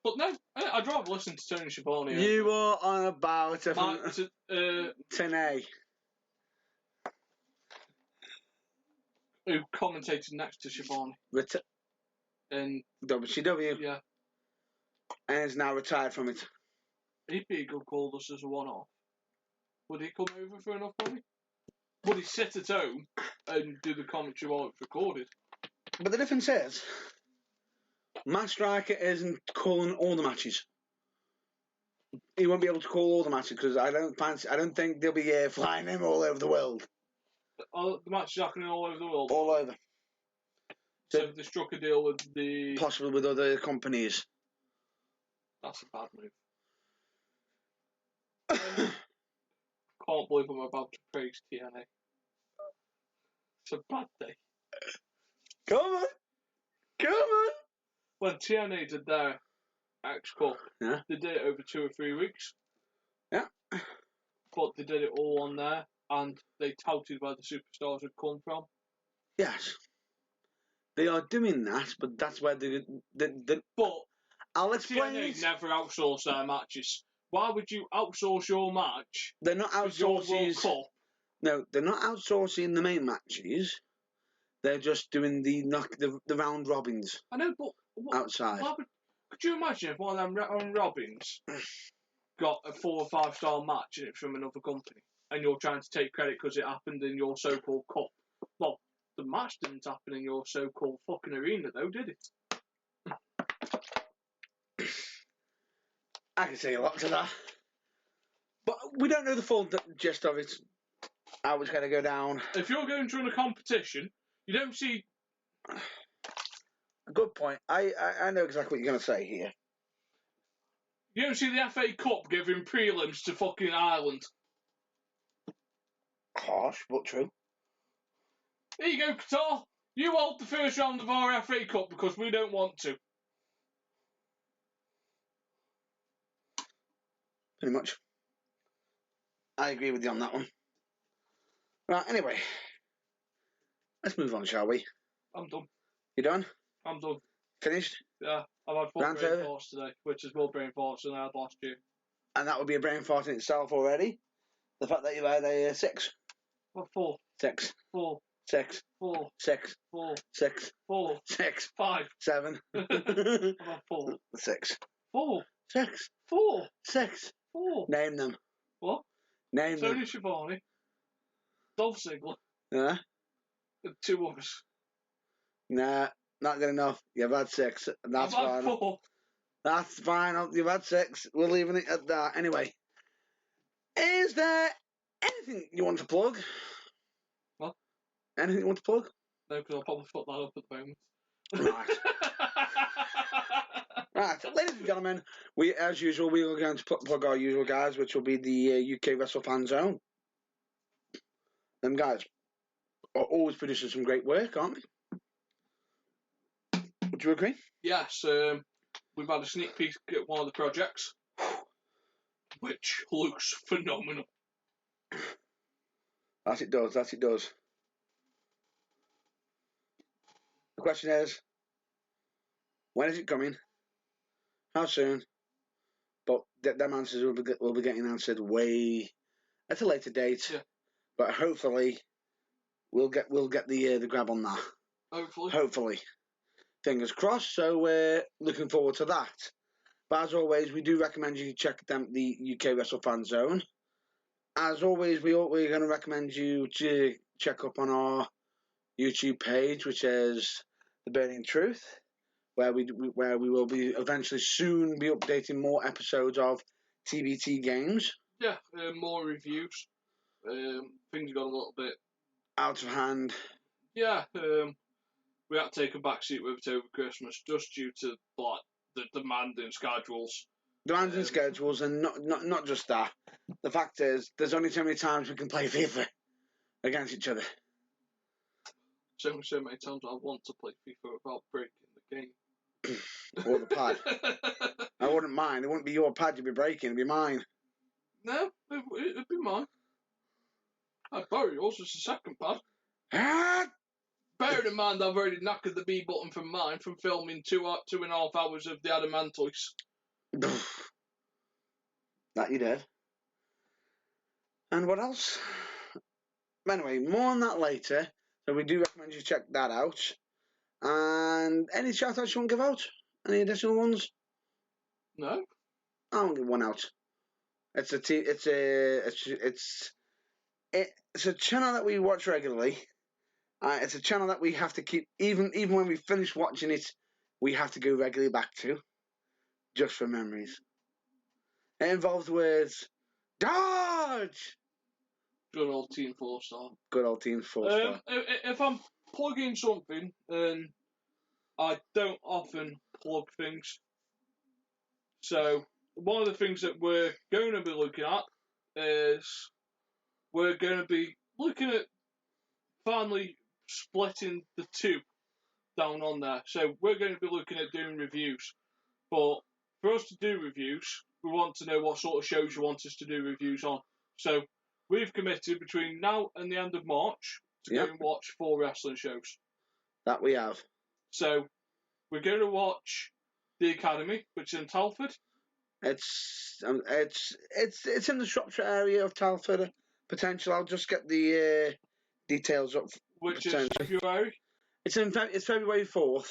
But no, I'd rather listen to Tony Schiavone. You are on about TNA. Who commentated next to Schiavone. In WCW. Yeah. And is now retired from it. He'd be a good call just as a one-off. Would he come over for enough money? Would he sit at home and do the commentary while it's recorded? But the difference is, Matt Striker isn't calling all the matches. He won't be able to call all the matches because I don't think they'll be flying him all over the world. The match is happening all over the world. All over. So they struck a deal with the... Possibly with other companies. That's a bad move. Can't believe I'm about to praise TNA. It's a bad day. Come on. Come on. When TNA did their X Cup, Yeah. They did it over 2 or 3 weeks. Yeah. But they did it all on there, and they touted where the superstars had come from. Yes. They are doing that, but that's where But I'll explain TNA it. never outsource their matches. Why would you outsource your match? They're not with your World outsourcing. Cup? No, they're not outsourcing the main matches. They're just doing the round robins I know, but outside. Could you imagine if one of them round robins got a 4 or 5 star match and it's from another company, and you're trying to take credit because it happened in your so-called cup? Well, the match didn't happen in your so-called fucking arena, though, did it? I can say a lot to that. But we don't know the full gist of it. How it's going to go down. If you're going to run a competition, you don't see... Good point. I know exactly what you're going to say here. You don't see the FA Cup giving prelims to fucking Ireland. Harsh, but true. Here you go, Qatar. You hold the first round of our FA Cup because we don't want to. Pretty much. I agree with you on that one. Right, anyway. Let's move on, shall we? I'm done. You done? I'm done. Finished? Yeah, I've had 4 Rant brain over? farts today, which is more brain farts than I had last year. And that would be a brain fart in itself already. The fact that you had a 6. Well, 4, 6. 4, 6. 4, 6. 4, 6. 4, 6. 5. 7. I've had 4. 6. 4, 6. 4, 6. 4. Name them. What? Name them. Tony Schiavone, Dolph Ziggler, Yeah? and 2 others. Nah, not good enough. You've had 6. That's I've had fine. 4. That's fine. You've had 6. We're leaving it at that. Anyway. Is there Anything you want to plug? What? Anything you want to plug? No, because I'll probably fuck that up at the moment. Right. Right, ladies and gentlemen, we, as usual, we are going to plug our usual guys, which will be the UK Wrestle Fan Zone. Them guys are always producing some great work, aren't they? Would you agree? Yes, we've had a sneak peek at one of the projects, which looks phenomenal. That it does, that it does. The question is, when is it coming? How soon? But them answers will be getting answered way at a later date. Yeah. But hopefully, we'll get the grab on that. Hopefully. Fingers crossed. So we're looking forward to that. But as always, we do recommend you check the UK Wrestle Fan Zone. As always, we're going to recommend you to check up on our YouTube page, which is The Burning Truth, where we will be eventually soon be updating more episodes of TBT games. Yeah, more reviews. Things got a little bit out of hand. Yeah, we had to take a backseat with it over Christmas just due to like the demanding schedules. Demanding schedules, and not just that. The fact is, there's only so many times we can play FIFA against each other. So many times I want to play FIFA without breaking the game. Or the pad. I wouldn't mind. It wouldn't be your pad you'd be breaking, it'd be mine. No, it'd be mine. I'd borrow yours as a second pad. Bearing in mind I've already knackered the B button from mine from filming 2.5 hours of the Adamantoise. That you did. And what else? Anyway, more on that later. So we do recommend you check that out. And any shout outs you want to give out? Any additional ones? No. I won't give one out. It's a channel that we watch regularly. It's a channel that we have to keep, even when we finish watching it, we have to go regularly back to, just for memories. It involves words, Dodge! Good old Team 4-star. Good old Team 4-star. If I'm plugging something, and I don't often plug things, so one of the things that we're going to be looking at is we're going to be looking at finally splitting the two down on there. So we're going to be looking at doing reviews. But for us to do reviews, we want to know what sort of shows you want us to do reviews on. So we've committed between now and the end of March to go and watch 4 wrestling shows. That we have. So we're going to watch The Academy, which is in Telford. It's in the Shropshire area of Telford. Potential. I'll just get the details up. Which is February. It's February 4th.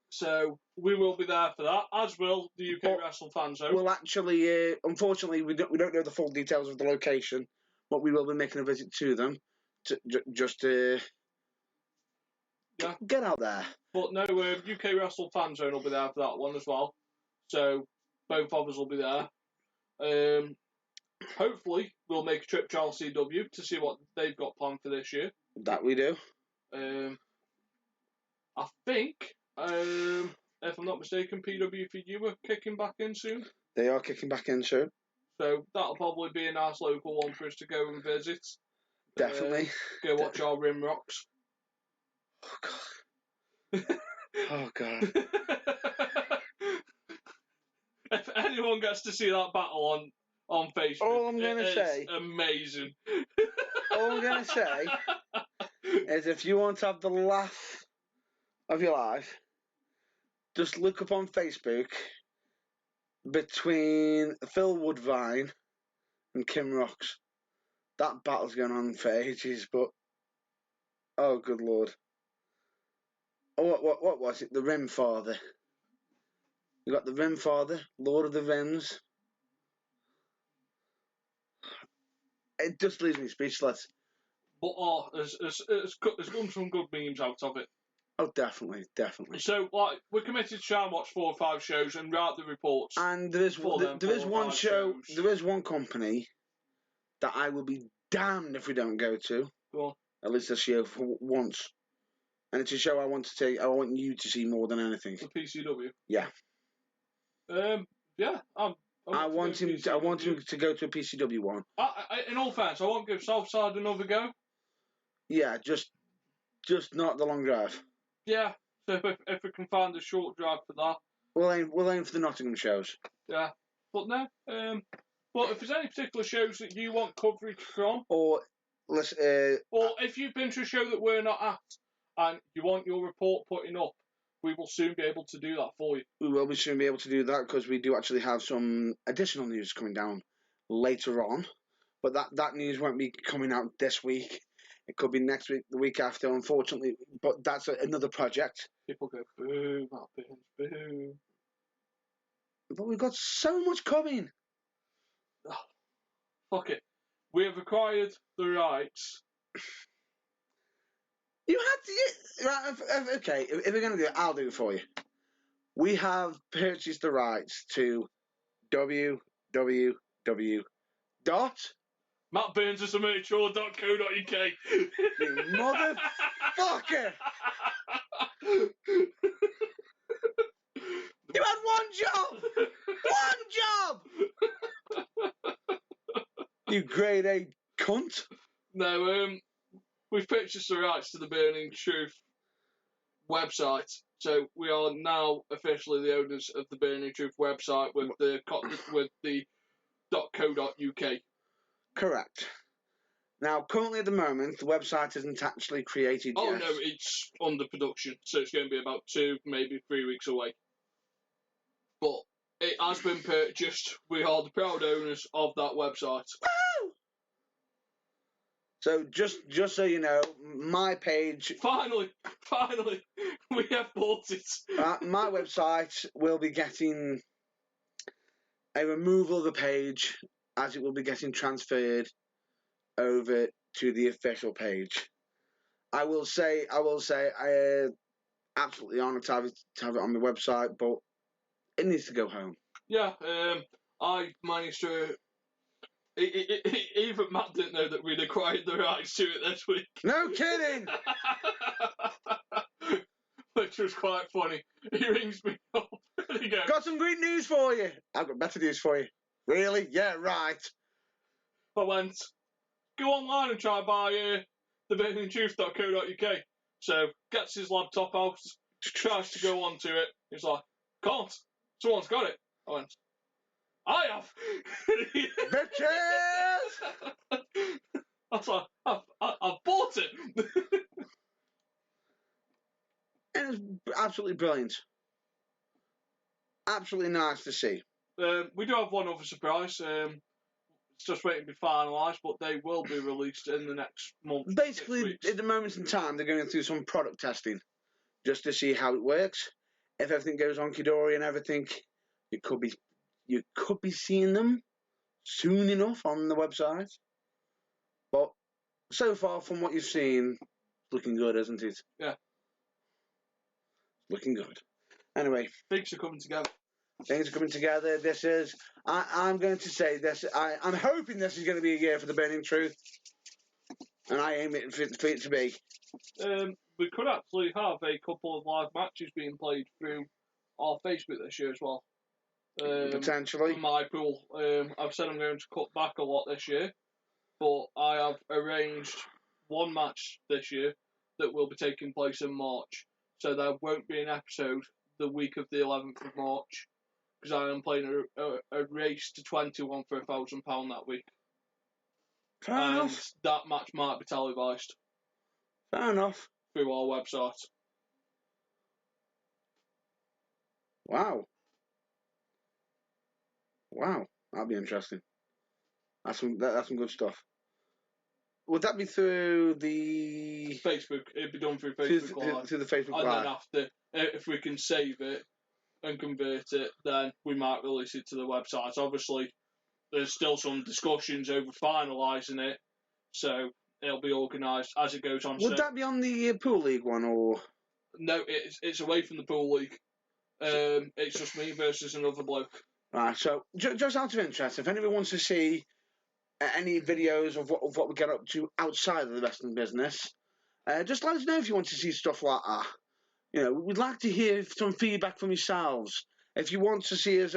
So we will be there for that, as will the UK Wrestle Fan Zone. Well, actually, unfortunately, we don't know the full details of the location, but we will be making a visit to them just to get out there. But no, UK Wrestle Fan Zone will be there for that one as well. So both of us will be there. Hopefully, we'll make a trip to LCW to see what they've got planned for this year. That we do. I think, if I'm not mistaken, PWFU are kicking back in soon. They are kicking back in soon. So that'll probably be a nice local one for us to go and visit. Definitely. Go watch our Rim Rocks. Oh, God. Oh, God. If anyone gets to see that battle on Facebook, all I'm going to say, amazing. All I'm going to say is if you want to have the laugh of your life, just look up on Facebook between Phil Woodvine and Kim Rocks. That battle's going on for ages, but oh, good Lord. Oh, what was it? The Rim Father. You got the Rim Father, Lord of the Rims. It just leaves me speechless. But it's come some good memes out of it. Oh, definitely. So, like, we're committed to try and watch 4 or 5 shows and write the reports. And there is one show, there is one company that I will be damned if we don't go to. Go on. At least this year for once. And it's a show I want to take. I want you to see more than anything. The PCW. Yeah. Yeah. I want him to go to a PCW one. In all fairness, I won't give Southside another go. Yeah, just not the long drive. Yeah. So if we can find a short drive for that, we'll aim for the Nottingham shows. Yeah. But no. But if there's any particular shows that you want coverage from, or if you've been to a show that we're not at and you want your report putting up, we will soon be able to do that for you. We will soon be able to do that because we do actually have some additional news coming down later on. But that news won't be coming out this week. It could be next week, the week after, unfortunately. But that's another project. People go, boo, Matt Burns, boo. But we've got so much coming. Oh, fuck it. We have acquired the rights. You had to... Right, okay, if we're going to do it, I'll do it for you. We have purchased the rights to www. MattBurnsIsAmateur.co.uk. You motherfucker! You had one job! One job! You grade A cunt. No, we've purchased the rights to the Burning Truth website, so we are now officially the owners of the Burning Truth website with the .co.uk. Correct. Now, currently at the moment, the website isn't actually created yet. Oh no, it's under production, so it's going to be about 2, maybe 3 weeks away. But it has been purchased. We are the proud owners of that website. Woo! So just so you know, my page... Finally, we have bought it. My website will be getting a removal of the page as it will be getting transferred over to the official page. I will say, I absolutely honoured to have it on the website, but it needs to go home. Yeah, I managed to. Even Matt didn't know that we'd acquired the rights to it this week. No kidding! Which was quite funny. He rings me up and he goes, "Got some great news for you." "I've got better news for you." "Really?" "Yeah, right." I went, "Go online and try and buy the burningtruth.co.uk. So gets his laptop out, tries to go onto it. He's like, "Can't. Someone's got it." I went, "I have." Bitches! I was like, I've bought it. And it's absolutely brilliant. Absolutely nice to see. We do have one other surprise. It's just waiting to be finalised, but they will be released in the next month. Basically, at the moment in time, they're going through some product testing just to see how it works. If everything goes honky-dory and everything, you could be seeing them soon enough on the website. But so far, from what you've seen, it's looking good, isn't it? Yeah. Looking good. Anyway. Things are coming together. Things are coming together. This is... I'm going to say this. I'm hoping this is going to be a year for the Burning Truth. And I aim it for it to be. We could actually have a couple of live matches being played through our Facebook this year as well. Potentially. For my pool. I've said I'm going to cut back a lot this year. But I have arranged one match this year that will be taking place in March. So there won't be an episode the week of the 11th of March. Because I am playing a race to 21 for £1,000 that week. Fair enough. That match might be televised. Fair enough. Through our website. Wow. That'll be interesting. That's some good stuff. Would that be through the... Facebook. It'd be done through Facebook Live. Through the Facebook and Live. Then after, if we can save it and convert it, then we might release it to the website. Obviously, there's still some discussions over finalising it, so it'll be organised as it goes on. Would that be on the Pool League one, or...? No, it's away from the Pool League. It's just me versus another bloke. Right, so, just out of interest, if anyone wants to see any videos of what we get up to outside of the wrestling business, just let us know if you want to see stuff like that. We'd like to hear some feedback from yourselves. If you want to see us,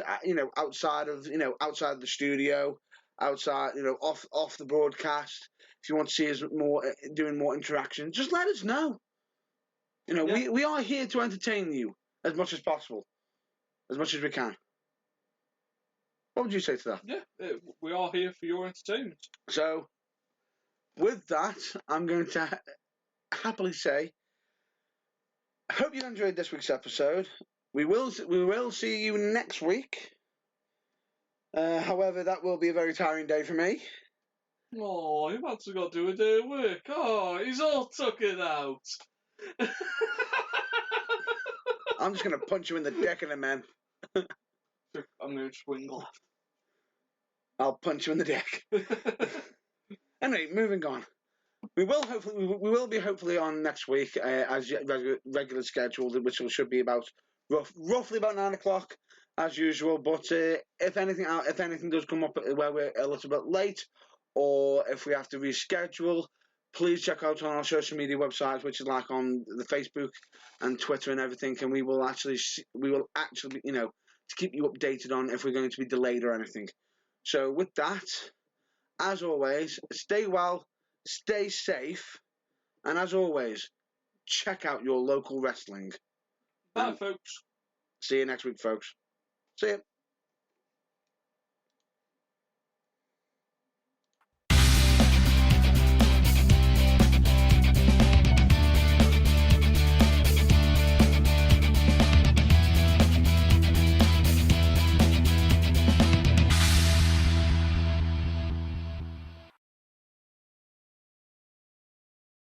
outside of the studio, outside, off the broadcast. If you want to see us doing more interaction, just let us know. We are here to entertain you as much as possible, as much as we can. What would you say to that? Yeah, we are here for your entertainment. So, with that, I'm going to happily say, I hope you enjoyed this week's episode. We will see you next week. However, that will be a very tiring day for me. Oh, he wants to go do a day of work. Oh, he's all tuckered out. I'm just going to punch you in the dick in a man. I'm going to swing left. I'll punch you in the dick. Anyway, moving on. We will be hopefully on next week as regular scheduled, which should be about roughly about 9 o'clock as usual. But if anything does come up where we're a little bit late, or if we have to reschedule, please check out on our social media websites, which is like on the Facebook and Twitter and everything, and we will actually to keep you updated on if we're going to be delayed or anything. So with that, as always, stay well, stay safe, and as always, check out your local wrestling. Bye, folks. See you next week, folks. See you.